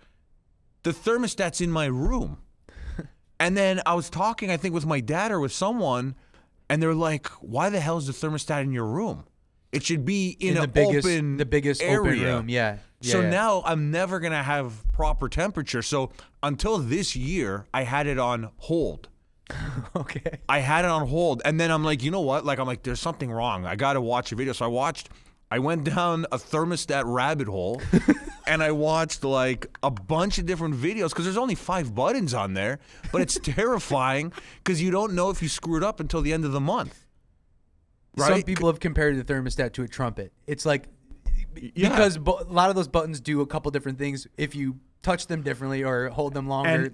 the thermostat's in my room. And then I was talking, I think, with my dad or with someone. And they're like, why the hell is the thermostat in your room? It should be in the biggest area. Open room. Yeah. So now I'm never going to have proper temperature. So until this year, I had it on hold. Okay. I had it on hold. And then I'm like, you know what? I'm like, there's something wrong. I got to watch a video. So I went down a thermostat rabbit hole and I watched like a bunch of different videos because there's only 5 buttons on there, but it's terrifying because you don't know if you screwed up until the end of the month. Right? Some people have compared the thermostat to a trumpet. It's like, because a lot of those buttons do a couple different things if you touch them differently or hold them longer.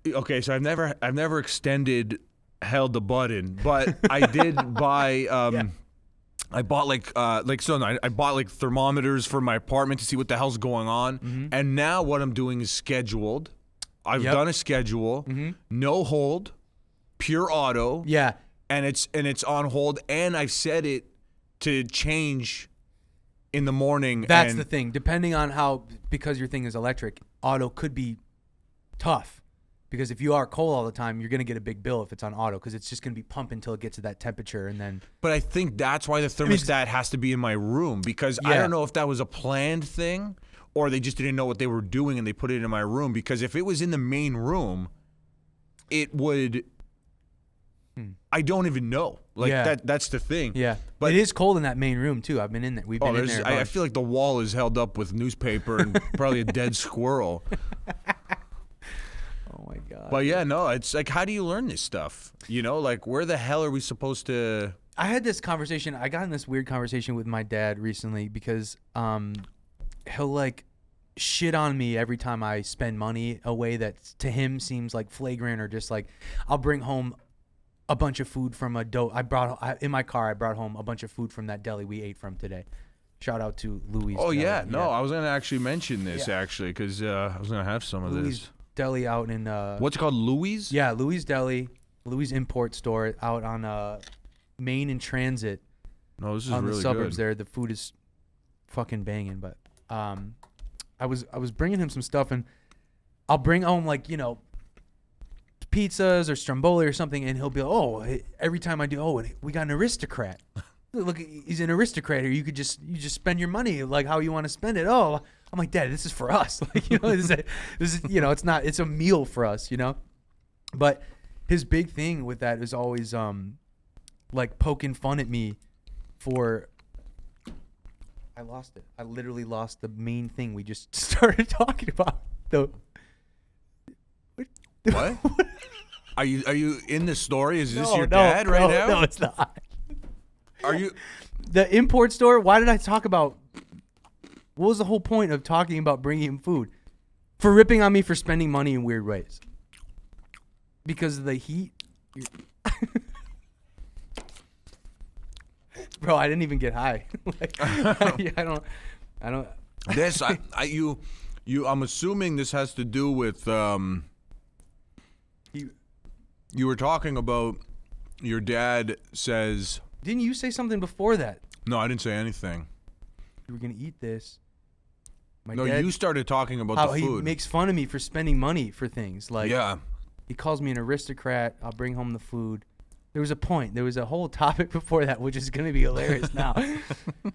Okay, so I've never held the button, but I did buy I bought I bought thermometers for my apartment to see what the hell's going on. And now what I'm doing is scheduled. I've done a schedule, no hold, pure auto. Yeah. And it's on hold, and I've set it to change in the morning. That's the thing. Depending on because your thing is electric, auto could be tough. Because if you are cold all the time, you're going to get a big bill if it's on auto because it's just going to be pumping until it gets to that temperature and then. But I think that's why the thermostat has to be in my room because I don't know if that was a planned thing or they just didn't know what they were doing and they put it in my room. Because if it was in the main room, it would. I don't even know. That's the thing. Yeah. But it is cold in that main room too. I've been in there. We've been in there. I feel like the wall is held up with newspaper and probably a dead squirrel. Oh my God. But yeah, no, it's like, how do you learn this stuff? You know, like where the hell are we supposed to? I had this conversation. I got in this weird conversation with my dad recently because he'll shit on me every time I spend money a way that to him seems like flagrant or just like I'll bring home a bunch of food from in my car. I brought home a bunch of food from that deli we ate from today. Shout out to Louis. Oh yeah, no, I was gonna actually mention this actually because I was gonna have some of this. Deli out in what's it called, Louis? Yeah, Louis Deli, Louis Import Store out on Main and Transit. No, this is on really the suburbs good. there. The food is fucking banging. But I was bringing him some stuff, and I'll bring home pizzas or stromboli or something, and he'll be like, oh, every time I do, we got an aristocrat. Look, he's an aristocrat here. You just spend your money like how you want to spend it. Oh, I'm like, Dad, this is for us. This is it's a meal for us, But his big thing with that is always poking fun at me for. I lost it. I literally lost the main thing we just started talking about. What? Are you in the story? Is this your dad right now? No, it's not. Are you the import store? Why did I talk about? What was the whole point of talking about bringing him food? For ripping on me for spending money in weird ways. Because of the heat. Bro, I didn't even get high. I don't. This, I'm assuming this has to do with, you were talking about your dad says. Didn't you say something before that? No, I didn't say anything. You were going to eat this. No, you started talking about how the food. He makes fun of me for spending money for things. Like, yeah. He calls me an aristocrat. I'll bring home the food. There was a point. There was a whole topic before that, which is going to be hilarious now.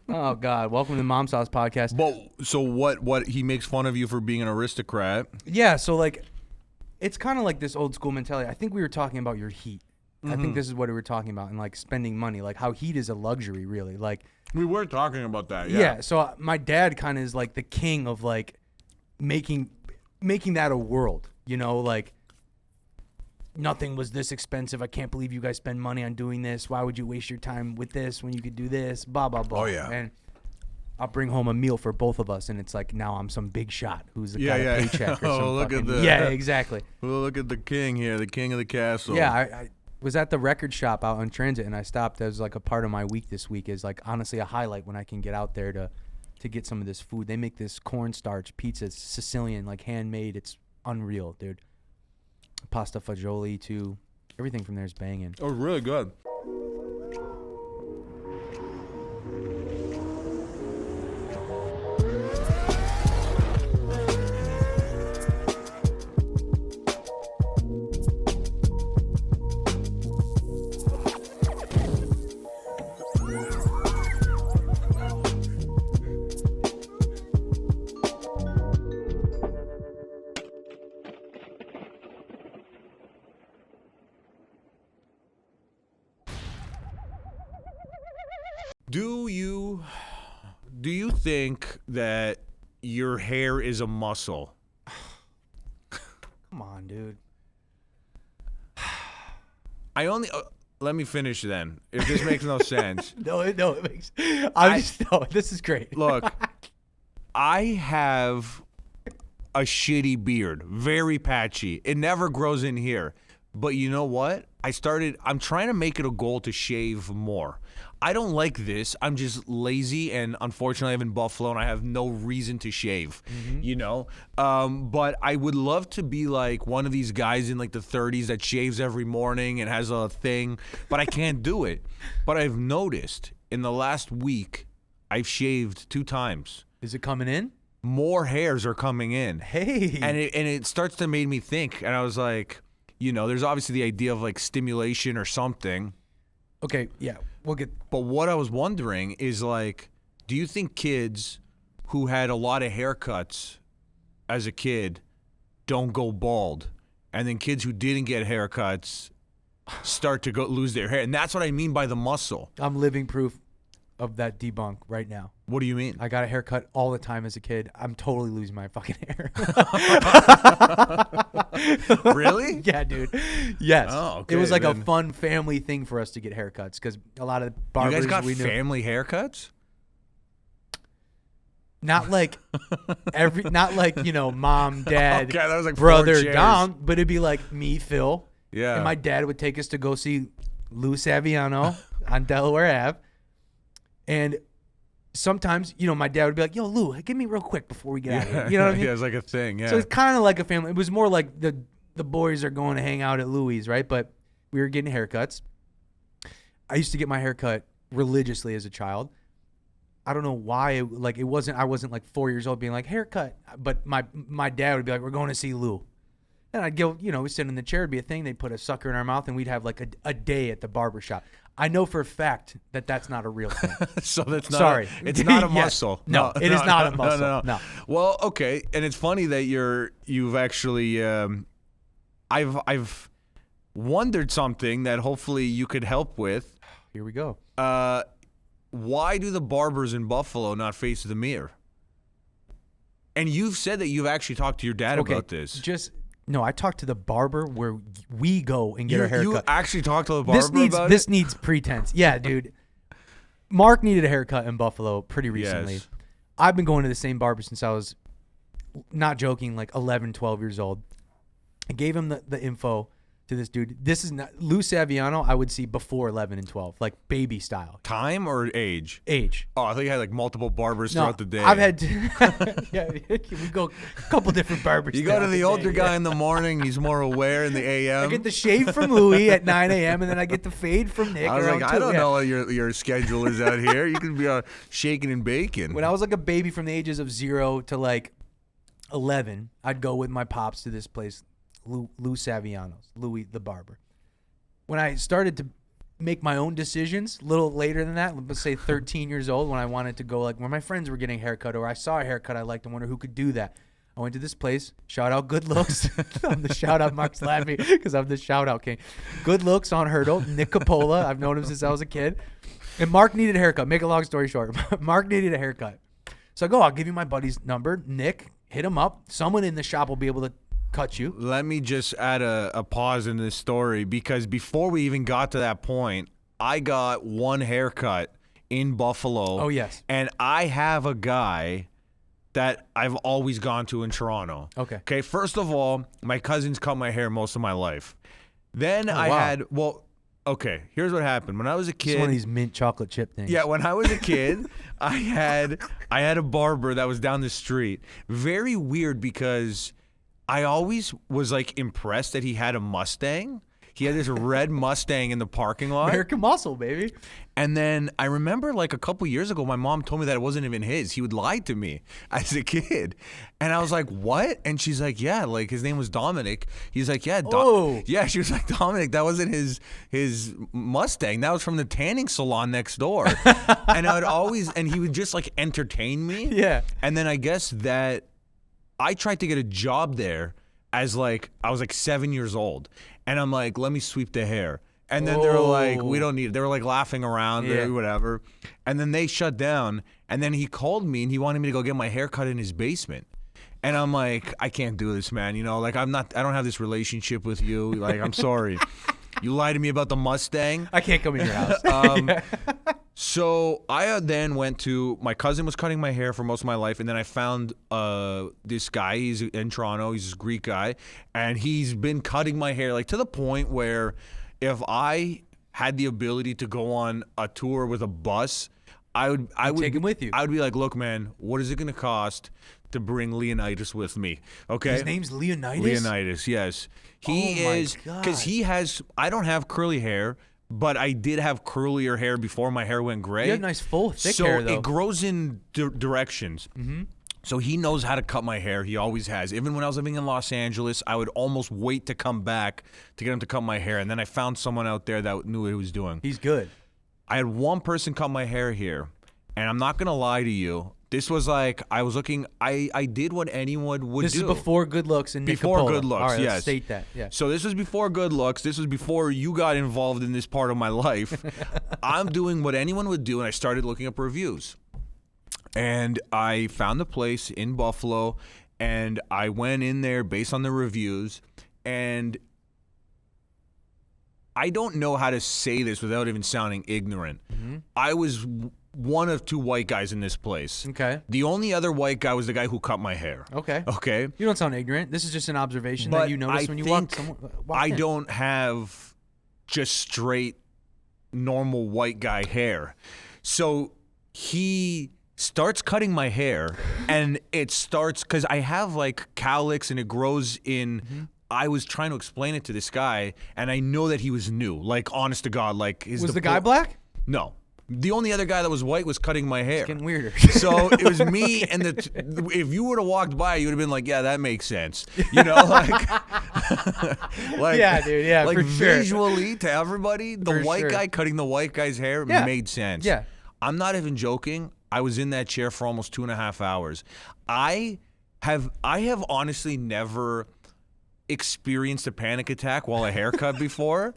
Oh, God. Welcome to the Mom's House podcast. But, so what? He makes fun of you for being an aristocrat? Yeah, so, like, it's kind of like this old school mentality. I think we were talking about your heat. I think this is what we were talking about, and, like, spending money. Like, how heat is a luxury, really. Like, we were talking about that, yeah. So my dad kind of is, like, the king of, like, making that a world. You know, like, nothing was this expensive. I can't believe you guys spend money on doing this. Why would you waste your time with this when you could do this? Blah, blah, blah. Oh, yeah. And I'll bring home a meal for both of us, and it's like now I'm some big shot who's got a paycheck or something. Look at the, yeah, exactly. Well, look at the king here, the king of the castle. Yeah, I was at the record shop out on Transit, and I stopped as like a part of my week this week is like honestly a highlight when I can get out there to get some of this food. They make this cornstarch pizza, it's Sicilian, like handmade. It's unreal, dude. Pasta fagioli too. Everything from there is banging. Oh, really good. Do you think that your hair is a muscle? Come on, dude. I only let me finish then. If this makes no sense. No, it makes. This is great. Look, I have a shitty beard, very patchy. It never grows in here. But you know what? I'm trying to make it a goal to shave more. I don't like this. I'm just lazy, and unfortunately, I live in Buffalo, and I have no reason to shave, you know? But I would love to be like one of these guys in like the 30s that shaves every morning and has a thing, but I can't do it. But I've noticed in the last week, I've shaved 2 times. Is it coming in? More hairs are coming in. Hey. And it starts to make me think, and I was like, you know, there's obviously the idea of like stimulation or something. Okay, yeah, we'll get. But what I was wondering is like, do you think kids who had a lot of haircuts as a kid don't go bald, and then kids who didn't get haircuts start to lose their hair? And that's what I mean by the muscle. I'm living proof of that debunk right now. What do you mean? I got a haircut all the time as a kid. I'm totally losing my fucking hair. Really? Yeah, dude. Yes. Oh, okay, it was like a fun family thing for us to get haircuts because a lot of barbers you guys got we knew. family haircuts? Not like you know, mom, dad, Okay, that was like brother 4 chairs. down, but it'd be like me, Phil. Yeah. And my dad would take us to go see Lou Saviano on Delaware Ave. And sometimes, you know, my dad would be like, yo, Lou, give me real quick before we get out of here. You know what I mean? Yeah, it's like a thing, yeah. So it's kind of like a family. It was more like the boys are going to hang out at Louis, right? But we were getting haircuts. I used to get my haircut religiously as a child. I don't know why. I wasn't like 4 years old being like, haircut. But my dad would be like, we're going to see Lou. And I'd go, you know, we'd sit in the chair, it'd be a thing. They'd put a sucker in our mouth, and we'd have like a day at the barber shop. I know for a fact that that's not a real thing. So that's not. Sorry. It's not a Yes. muscle. No, it is not a muscle. No. Well, okay, and it's funny that you've actually. I've wondered something that hopefully you could help with. Here we go. Why do the barbers in Buffalo not face the mirror? And you've said that you've actually talked to your dad about this. No, I talked to the barber where we go and get our haircut. You actually talked to the barber about this needs pretense. Yeah, dude. Mark needed a haircut in Buffalo pretty recently. Yes. I've been going to the same barber since I was not joking, like 11, 12 years old. I gave him the info to this dude. This is not Lou Saviano. I would see before 11 and 12, like baby style. Time or age? Age. Oh, I thought you had like multiple barbers throughout the day. I've had yeah, we go a couple different barbers. You go to the older guy in the morning. He's more aware in the a.m. I get the shave from Louie at 9 a.m. and then I get the fade from Nick. I was like, around I 2. don't Yeah. know what your schedule is out here. You could be shaking and baking. When I was like a baby from the ages of 0 to like 11, I'd go with my pops to this place, Lou Saviano's, Louie the barber. When I started to make my own decisions, a little later than that, let's say 13 years old, when I wanted to go like where my friends were getting a haircut or I saw a haircut I liked and wonder who could do that. I went to this place, shout out Good Looks. I'm the shout out, Mark's laughing because I'm the shout out king. Good Looks on Hurdle, Nick Capola. I've known him since I was a kid. And Mark needed a haircut. Make a long story short, Mark needed a haircut. So I go, I'll give you my buddy's number. Nick, hit him up. Someone in the shop will be able to cut you. Let me just add a pause in this story because before we even got to that point, I got one haircut in Buffalo. Oh, yes. And I have a guy that I've always gone to in Toronto. Okay. Okay, first of all, my cousins cut my hair most of my life. Then okay, here's what happened. When I was a kid. It's one of these mint chocolate chip things. Yeah, when I was a kid, I had a barber that was down the street. Very weird because I always was like impressed that he had a Mustang. He had this red Mustang in the parking lot. American Muscle, baby. And then I remember like a couple years ago, my mom told me that it wasn't even his. He would lie to me as a kid. And I was like, what? And she's like, yeah, like his name was Dominic. He's like, yeah. Yeah, she was like, Dominic, that wasn't his Mustang. That was from the tanning salon next door. And he would just like entertain me. Yeah. And then I guess that I tried to get a job there as like, I was like 7 years old. And I'm like, let me sweep the hair. And then they're like, we don't need it. They were like laughing around or whatever. And then they shut down. And then he called me and he wanted me to go get my hair cut in his basement. And I'm like, I can't do this, man. You know, like I don't have this relationship with you. Like, I'm sorry. You lied to me about the Mustang. I can't come in your house. So I then went to, my cousin was cutting my hair for most of my life, and then I found this guy. He's in Toronto. He's this Greek guy, and he's been cutting my hair like to the point where if I had the ability to go on a tour with a bus, I would take him with you. I would be like, look, man, what is it going to cost to bring Leonidas with me? Okay, His name's Leonidas? Leonidas, yes. He is, because I don't have curly hair. But I did have curlier hair before my hair went gray. You have nice, full, thick so hair, though. it grows in directions. Mm-hmm. So he knows how to cut my hair. He always has. Even when I was living in Los Angeles, I would almost wait to come back to get him to cut my hair. And then I found someone out there that knew what he was doing. He's good. I had one person cut my hair here. And I'm not going to lie to you. This was like, I was looking, I did what anyone would do. This is before Good Looks and Nick Before Capola. Good Looks, All right, yes. Let's state that, yeah. So this was before Good Looks. This was before you got involved in this part of my life. I'm doing what anyone would do, and I started looking up reviews. And I found a place in Buffalo, and I went in there based on the reviews, and I don't know how to say this without even sounding ignorant. Mm-hmm. I was one of two white guys in this place. Okay. The only other white guy was the guy who cut my hair. Okay. Okay. You don't sound ignorant. This is just an observation But that you noticed when you walked I in. don't have just straight normal white guy hair. So he starts cutting my hair and it starts, because I have like cowlicks and it grows in. Mm-hmm. I was trying to explain it to this guy and I know that he was new. Like, honest to God, like, was the guy black? No. The only other guy that was white was cutting my hair. It's getting weirder. So it was me, and if you would have walked by, you would have been like, "Yeah, that makes sense." You know, like yeah, dude, yeah, like for visually sure. To everybody, the white guy cutting the white guy's hair made sense. Yeah, I'm not even joking. I was in that chair for almost 2.5 hours. I have honestly never experienced a panic attack while a haircut before.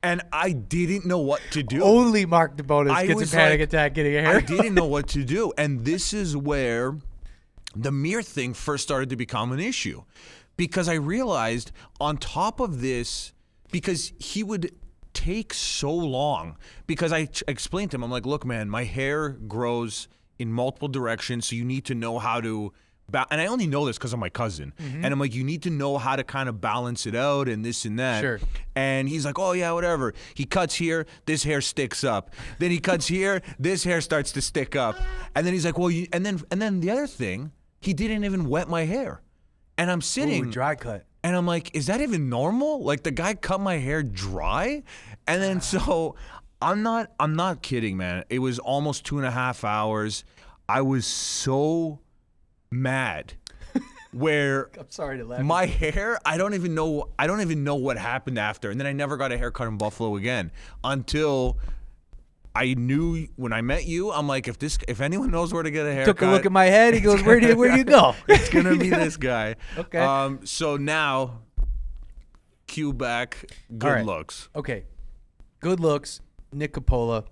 And I didn't know what to do. Only Mark DeBonis gets a panic attack getting a haircut. I didn't know what to do. And this is where the mirror thing first started to become an issue. Because I realized on top of this, because he would take so long, because I explained to him, I'm like, look, man, my hair grows in multiple directions, so you need to know how to and I only know this because of my cousin. And I'm like, you need to know how to kind of balance it out and this and that. Sure. And he's like, oh yeah, whatever. He cuts here, this hair sticks up. Then he cuts here, this hair starts to stick up. And then he's like, well, and then the other thing, he didn't even wet my hair. And I'm sitting. Ooh, dry cut. And I'm like, is that even normal? Like the guy cut my hair dry? And then so I'm not kidding, man. It was almost 2.5 hours. I was so mad where I'm sorry to laugh. my hair, I don't even know what happened after. And then I never got a haircut in Buffalo again until I knew when I met you. I'm like, if anyone knows where to get a haircut, Took a look at my head. He goes, where do you go? It's gonna be this guy. Okay. So now, cue back. Good All right. looks. Okay. Good looks. Nick Coppola.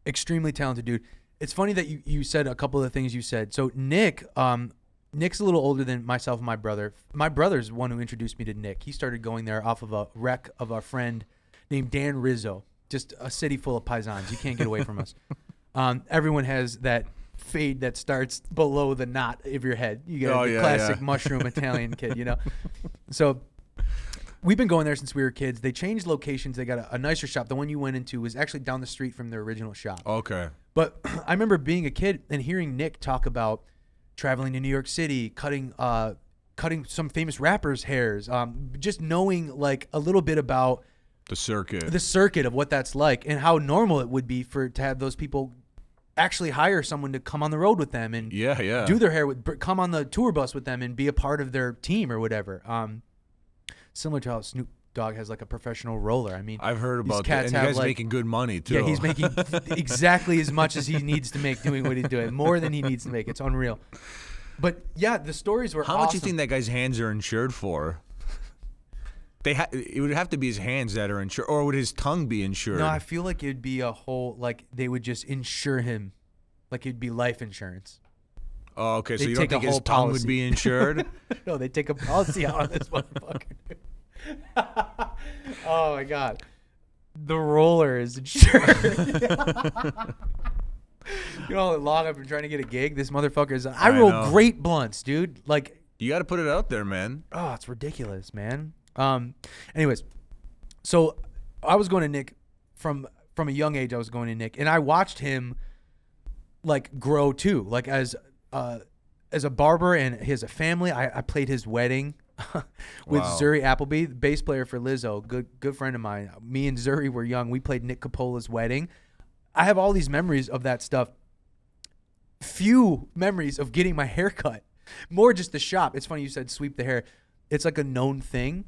Extremely talented dude. It's funny that you said a couple of the things you said. So Nick's a little older than myself and my brother. My brother's the one who introduced me to Nick. He started going there off of a wreck of a friend named Dan Rizzo. Just a city full of paisans. You can't get away from us. Everyone has that fade that starts below the knot of your head. You get the classic mushroom Italian kid, you know? So we've been going there since we were kids. They changed locations. They got a nicer shop. The one you went into was actually down the street from their original shop. Okay. But I remember being a kid and hearing Nick talk about traveling to New York City, cutting some famous rappers' hairs, just knowing like a little bit about the circuit of what that's like and how normal it would be to have those people actually hire someone to come on the road with them and do their hair come on the tour bus with them and be a part of their team or whatever. Similar to how Snoop Dogg has like a professional roller. I mean, I've heard about that. And the guy's making good money too. Yeah, he's making exactly as much as he needs to make doing what he's doing. More than he needs to make. It's unreal. But yeah, the stories were How awesome. much do you think that guy's hands are insured for? It would have to be his hands that are insured, or would his tongue be insured? No, I feel like it'd be a whole, like they would just insure him. Like it'd be life insurance. Oh, okay. So They'd you don't take a think his whole tongue would policy. be insured? No, they take a policy out on this motherfucker. Oh my God. The roller is insured. You know how long I've been trying to get a gig? This motherfucker is. I roll know. great blunts, dude. Like, You got to put it out there, man. oh, it's ridiculous, man. Anyways, so I was going to Nick from a young age. I was going to Nick, and I watched him like grow too. Like as a barber, and he has a family. I played his wedding with Wow. Zuri Appleby, the bass player for Lizzo. Good friend of mine. Me and Zuri were young. We played Nick Coppola's wedding. I have all these memories of that stuff. Few memories of getting my hair cut. More just the shop. It's funny you said sweep the hair. It's like a known thing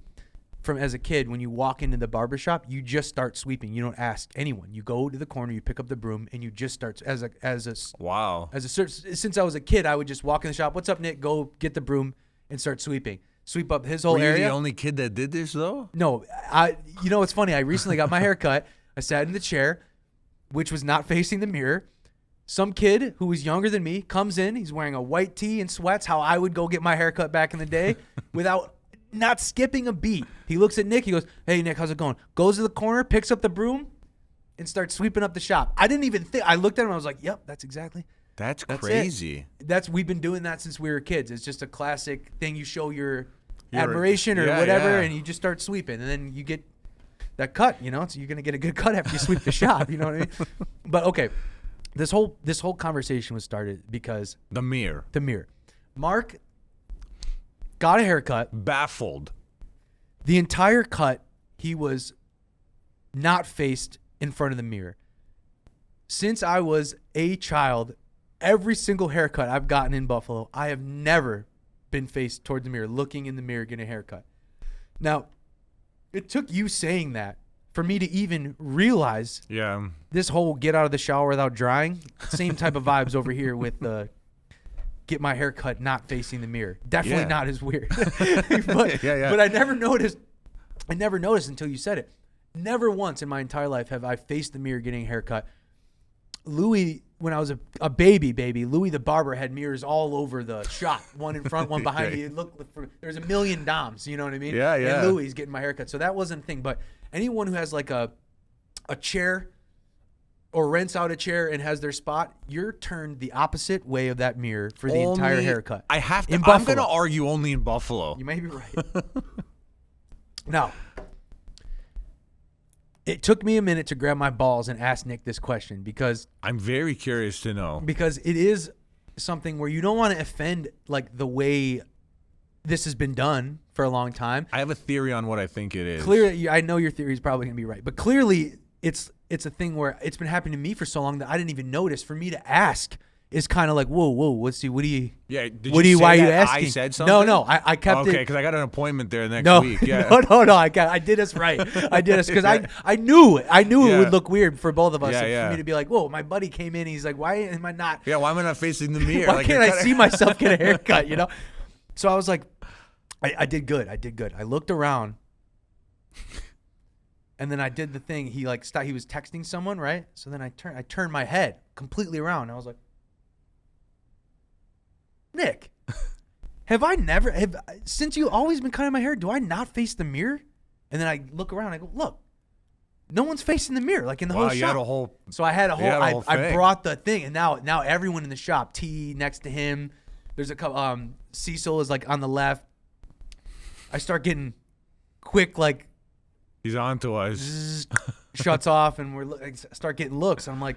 from as a kid. When you walk into the barbershop, you just start sweeping. You don't ask anyone. You go to the corner, you pick up the broom, and you just start Wow. Since I was a kid, I would just walk in the shop. What's up, Nick? Go get the broom and start sweeping. Sweep up his whole Were you area. the only kid that did this though? No, you know what's funny? I recently got my hair cut. I sat in the chair, which was not facing the mirror. Some kid who was younger than me comes in. He's wearing a white tee and sweats, how I would go get my hair cut back in the day, without not skipping a beat. He looks at Nick. He goes, "Hey, Nick, how's it going?" Goes to the corner, picks up the broom, and starts sweeping up the shop. I didn't even think. I looked at him. I was like, "Yep, that's exactly." That's That's crazy. We've been doing that since we were kids. It's just a classic thing. You show your Your- admiration or yeah, whatever, yeah. and you just start sweeping, and then you get that cut. You know, so you're gonna get a good cut after you sweep the shop. You know what I mean? But okay, this whole conversation was started because The mirror. the mirror. Mark got a haircut. Baffled. The entire cut, he was not faced in front of the mirror. Since I was a child, every single haircut I've gotten in Buffalo, I have never been faced towards the mirror, looking in the mirror, getting a haircut. Now, it took you saying that for me to even realize Yeah. this whole get out of the shower without drying, same type of vibes over here with the get my hair cut not facing the mirror. Definitely Yeah. not as weird. but, Yeah. but I never noticed until you said it. Never once in my entire life have I faced the mirror getting a haircut. Louis, when I was a baby, Louis the barber had mirrors all over the shop. One in front, one behind you. There's a million Doms, you know what I mean? Yeah. And Louis getting my haircut. So that wasn't a thing. But anyone who has like a chair or rents out a chair and has their spot, you're turned the opposite way of that mirror for the entire haircut. I have to. In I'm Buffalo. going to argue only in Buffalo. You may be right. Now, it took me a minute to grab my balls and ask Nick this question because I'm very curious to know. Because it is something where you don't want to offend like the way this has been done for a long time. I have a theory on what I think it is. Clearly, I know your theory is probably going to be right, but clearly it's a thing where it's been happening to me for so long that I didn't even notice. For me to ask is kind of like, whoa, let's see, what do you? Yeah, did what do you you? say why are you that asking? I said something? No, I kept it. Okay, because I got an appointment there next No, week. Yeah. no, I did this right. I did this because I knew it Yeah. would look weird for both of us Yeah. for me to be like, whoa, my buddy came in. He's like, why am I not? Yeah, why am I not facing the mirror? Why Like, can't you're I kinda- see myself get a haircut? You know. So I was like, I did good. I looked around, and then I did the thing. He like stopped. He was texting someone, right? So then I turned my head completely around. And I was like, Nick, since you always been cutting my hair, do I not face the mirror? And then I look around. I go, look, no one's facing the mirror like in the whole you shop. had a whole. So I had a You had a whole. whole I thing. brought the thing, and now everyone in the shop. T next to him. There's a couple. Cecil is like on the left. I start getting quick, like He's on to us. zzz, shuts off, and start getting looks. And I'm like,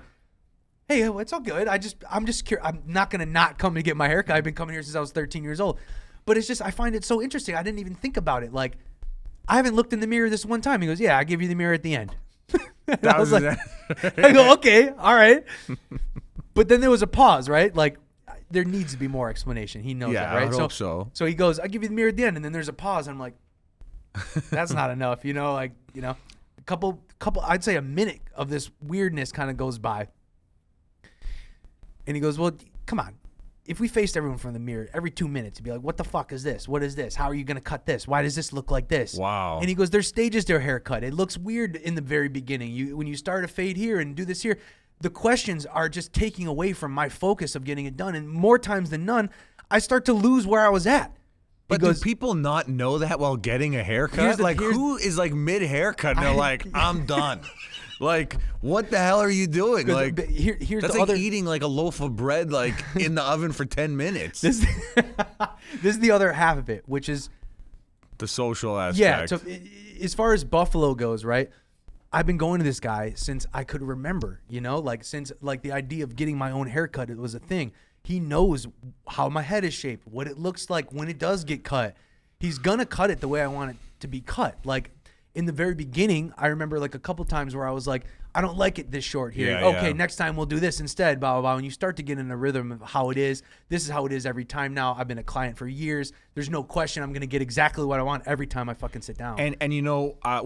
hey, it's all good. I'm just curious. I'm not gonna not come to get my haircut. I've been coming here since I was 13 years old. But it's just I find it so interesting. I didn't even think about it. Like I haven't looked in the mirror this one time. He goes, yeah, I give you the mirror at the end. That I was was like, I go, okay, all right. But then there was a pause, right? Like there needs to be more explanation. He knows Yeah, that, right? I would hope so. So he goes, I give you the mirror at the end, and then there's a pause. And I'm like, that's not enough, a couple, I'd say a minute of this weirdness kind of goes by. And he goes, well, come on. If we faced everyone from the mirror every 2 minutes, it'd be like, what the fuck is this? What is this? How are you going to cut this? Why does this look like this? Wow. And he goes, there's stages to a haircut. It looks weird in the very beginning. When you start a fade here and do this here, the questions are just taking away from my focus of getting it done. And more times than none, I start to lose where I was at. But do people not know that while getting a haircut? Who is like mid-haircut and they're like, I'm done. Like, what the hell are you doing? Like, here's that's the like other eating like a loaf of bread like in the oven for 10 minutes. This is the other half of it, which is the social aspect. yeah. So as far as Buffalo goes, right? I've been going to this guy since I could remember. Since the idea of getting my own haircut, it was a thing. He knows how my head is shaped, what it looks like when it does get cut. He's gonna cut it the way I want it to be cut. Like in the very beginning, I remember like a couple times where I was like, I don't like it this short here. Yeah, okay, yeah. next time we'll do this instead, blah, blah, blah. And you start to get in a rhythm of how it is. This is how it is every time now. I've been a client for years. There's no question I'm going to get exactly what I want every time I fucking sit down. And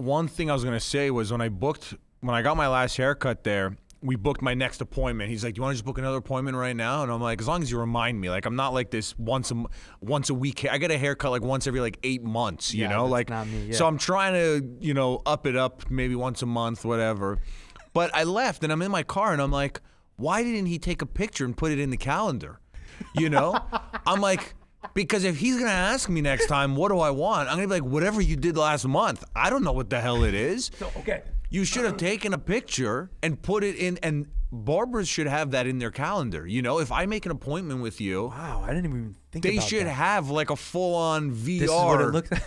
one thing I was going to say was when I got my last haircut there, we booked my next appointment. He's like, "Do you want to just book another appointment right now?" And I'm like, "As long as you remind me. Like, I'm not like this once a week. I get a haircut like once every like 8 months. You know, that's like not me, yeah. So I'm trying to up it up maybe once a month, whatever. But I left and I'm in my car and I'm like, why didn't he take a picture and put it in the calendar? I'm like, because if he's gonna ask me next time, what do I want? I'm gonna be like, whatever you did last month. I don't know what the hell it is. So, okay. You should have taken a picture and put it in, and barbers should have that in their calendar. If I make an appointment with you, Wow, I didn't even think they about should that. have like a full-on VR. This is what it looks like.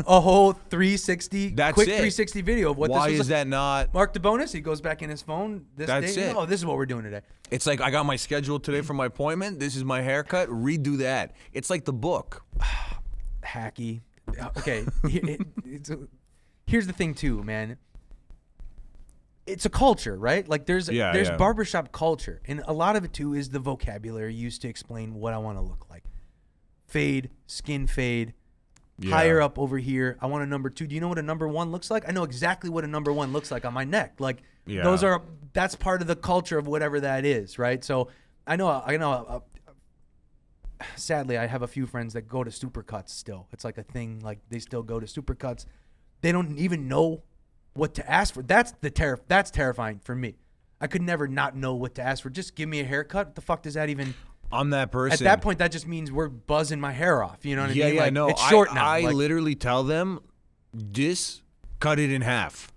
A whole 360, That's quick it. 360 video of what Why this was is like. that not? Mark DeBonis, he goes back in his phone this That's day. it. Oh, this is what we're doing today. It's like I got my schedule today for my appointment. This is my haircut. Redo that. It's like the book. Hacky. Okay. Here's the thing too, man. It's a culture, right? Like there's Yeah. barbershop culture. And a lot of it too is the vocabulary used to explain what I want to look like. Fade, skin fade, higher up over here. I want a number 2. Do you know what a number 1 looks like? I know exactly what a number 1 looks like on my neck. Like that's part of the culture of whatever that is, right? So I know sadly I have a few friends that go to supercuts still. It's like a thing, like they still go to supercuts. They don't even know what to ask for. That's terrifying for me. I could never not know what to ask for. Just give me a haircut. What the fuck does that even? I'm that person. At that point, that just means we're buzzing my hair off. You know what I mean? No. It's short now. I literally tell them, cut it in half.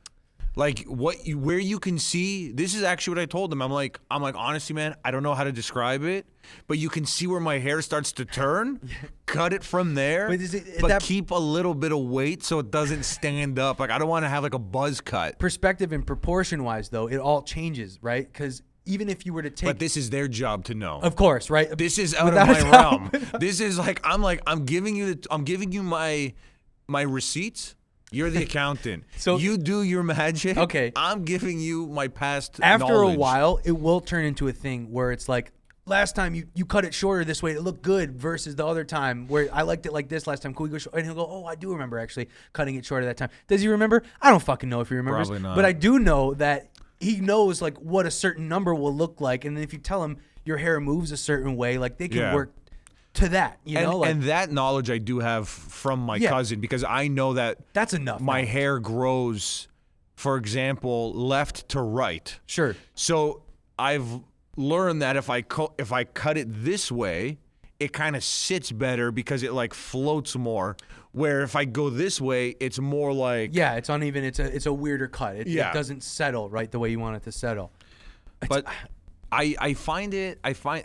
Like where you can see, this is actually what I told them. I'm like, honestly, man, I don't know how to describe it, but you can see where my hair starts to turn. Cut it from there, but keep a little bit of weight so it doesn't stand up. Like I don't want to have like a buzz cut. Perspective and proportion wise, though, it all changes, right? Because even if you were to take, but this is their job to know. Of course, right? This is out of my realm. This is like I'm giving you my receipts. You're the accountant. So you do your magic. Okay. I'm giving you my past After knowledge. a while, it will turn into a thing where it's like, last time you cut it shorter this way, it looked good versus the other time where I liked it like this last time. Could we go short? And he'll go, oh, I do remember actually cutting it shorter that time. Does he remember? I don't fucking know if he remembers. Probably not. But I do know that he knows like what a certain number will look like. And then if you tell him your hair moves a certain way, like they can work to that, and that knowledge I do have from my cousin, because I know that that's enough. My hair grows, for example, left to right. Sure. So I've learned that if I cut it this way, it kind of sits better because it like floats more. Where if I go this way, it's more like it's uneven. It's a weirder cut. It doesn't settle right the way you want it to settle. But I find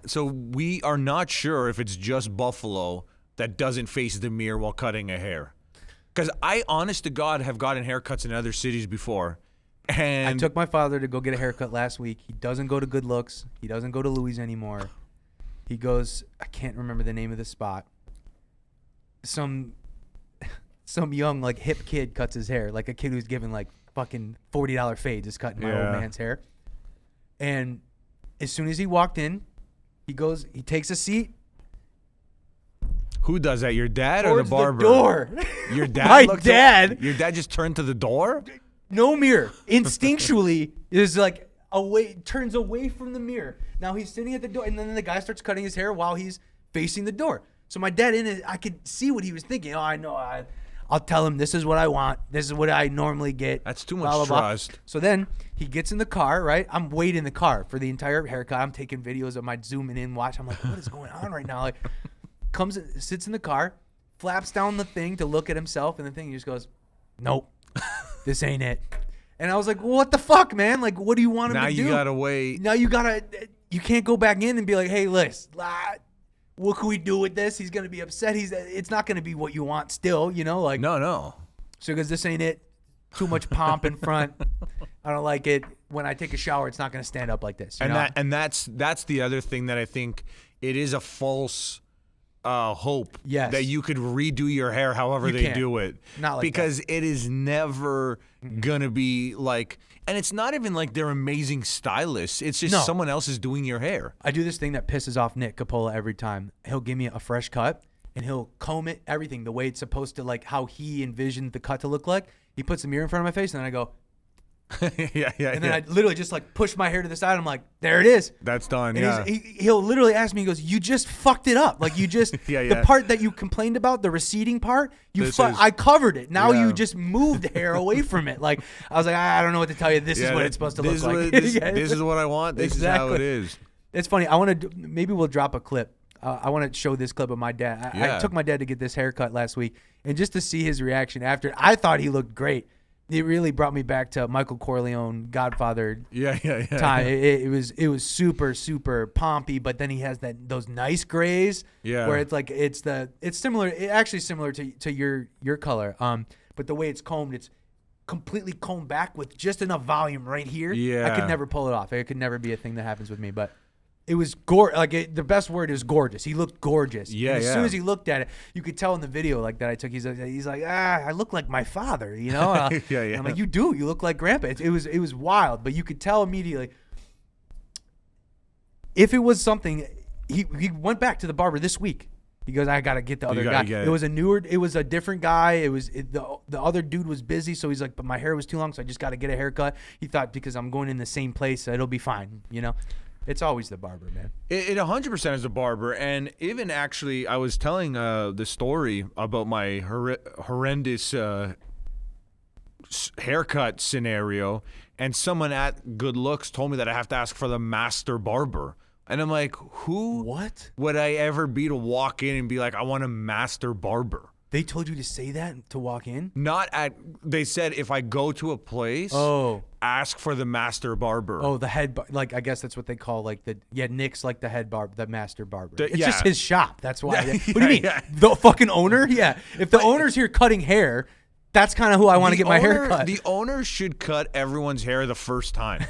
so we are not sure if it's just Buffalo that doesn't face the mirror while cutting a hair. Because I, honest to God, have gotten haircuts in other cities before. And I took my father to go get a haircut last week. He doesn't go to Good Looks. He doesn't go to Louis anymore. He goes, I can't remember the name of the spot. Some young, like, hip kid cuts his hair. Like a kid who's given, like, fucking $40 fades is cutting my old man's hair. And as soon as he walked in, he takes a seat. Who does that? Your dad or the barber? The door. Your dad. My dad. Your dad just turned to the door? No mirror. Instinctually is like turns away from the mirror. Now he's sitting at the door, and then the guy starts cutting his hair while he's facing the door. So my dad I could see what he was thinking. Oh, I know. I'll tell him this is what I want. This is what I normally get. That's too much trust. So then he gets in the car, right? I'm waiting in the car for the entire haircut. I'm taking videos of my zooming in watch. I'm like, what is going on right now? Like, sits in the car, flaps down the thing to look at himself, and the thing he just goes, nope, this ain't it. And I was like, well, what the fuck, man? Like, what do you want him to do? Now you gotta wait. Now you can't go back in and be like, hey, listen, what can we do with this? He's gonna be upset. It's not gonna be what you want still, like. No. So because this ain't it. Too much pomp in front. I don't like it. When I take a shower, it's not gonna stand up like this. That's the other thing that I think it is a false hope that you could redo your hair however they do it. Not like because it is never gonna be like, and it's not even like they're amazing stylists. It's just someone else is doing your hair. I do this thing that pisses off Nick Capola every time. He'll give me a fresh cut and he'll comb it, everything the way it's supposed to, like how he envisioned the cut to look like. He puts the mirror in front of my face and then I go, and then I literally just like push my hair to the side. I'm like, there it is. That's done. And he'll literally ask me, he goes, you just fucked it up. Like you just, the part that you complained about, the receding part, I covered it. Now you just moved hair away from it. Like I was like, I don't know what to tell you. This is what it's supposed to look like. This is what I want. This is how it is. It's funny. Maybe we'll drop a clip. I want to show this clip of my dad. I took my dad to get this haircut last week, and just to see his reaction after, I thought he looked great. It really brought me back to Michael Corleone, Godfather time. It was super, super pompy, but then he has those nice grays where it's like it's similar. It's actually similar to your color. But the way it's combed, it's completely combed back with just enough volume right here. Yeah, I could never pull it off. It could never be a thing that happens with me, but. It was gorgeous. The best word is gorgeous. He looked gorgeous. Yeah, As soon as he looked at it, you could tell in the video like that I took. He's like, I look like my father, I'm like, you do. You look like Grandpa. It was wild, but you could tell immediately. If it was something, he went back to the barber this week. He goes, I gotta get the other guy. It was a different guy. The other dude was busy, so he's like, but my hair was too long, so I just got to get a haircut. He thought because I'm going in the same place, it'll be fine, It's always the barber, man. It 100% is the barber. And even actually, I was telling the story about my horrendous haircut scenario, and someone at Good Looks told me that I have to ask for the master barber. And I'm like, who would I ever be to walk in and be like, I want a master barber? They told you to say that to walk in? Not at. They said if I go to a place, ask for the master barber. Oh, the head, like I guess that's what they call like the Nick's like the head barber, the master barber. It's yeah. just his shop. That's why. What do you mean? The fucking owner? Yeah. If the owner's here cutting hair, that's kind of who I want to get my hair cut. The owner should cut everyone's hair the first time.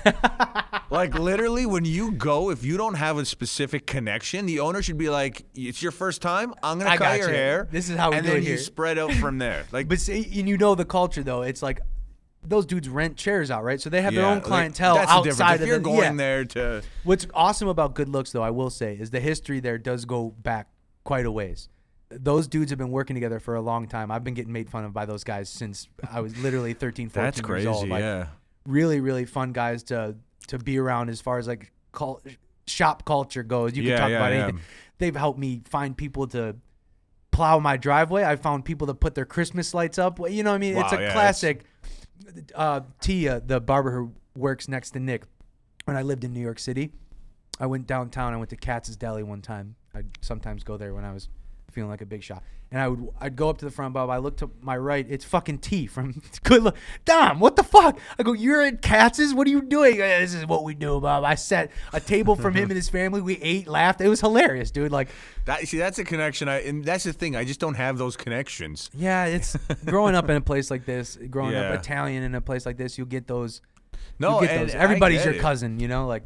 Like literally, when you go, if you don't have a specific connection, the owner should be like, "It's your first time. I'm gonna cut your hair. This is how we and do it then here." you spread out from there. Like, But see, you know the culture though. It's like those dudes rent chairs out, right? So they have their own like, clientele that's the difference. outside If of you're the, going there to. What's awesome about Good Looks, though, I will say, is the history there does go back quite a ways. Those dudes have been working together for a long time. I've been getting made fun of by those guys since I was literally 13, 14 That's crazy. years old. Like, yeah. really, really fun guys to be around as far as like shop culture goes. You can talk about anything. They've helped me find people to plow my driveway. I found people to put their Christmas lights up. You know what I mean? Wow, it's a classic. Tia, the barber who works next to Nick, when I lived in New York City, I went downtown. I went to Katz's Deli one time. I'd sometimes go there when I was feeling like a big shot. And I'd go up to the front, Bob. I look to my right. It's fucking T from Good Look. Dom, what the fuck? I go, you're at Katz's? What are you doing? This is what we do, Bob. I set a table from him and his family. We ate, laughed. It was hilarious, dude. Like that's a connection. And that's the thing. I just don't have those connections. Yeah, it's growing up in a place like this, growing Yeah. up Italian in a place like this, you'll get those. No, You'll get and those. Everybody's I your get it. cousin, you know? Like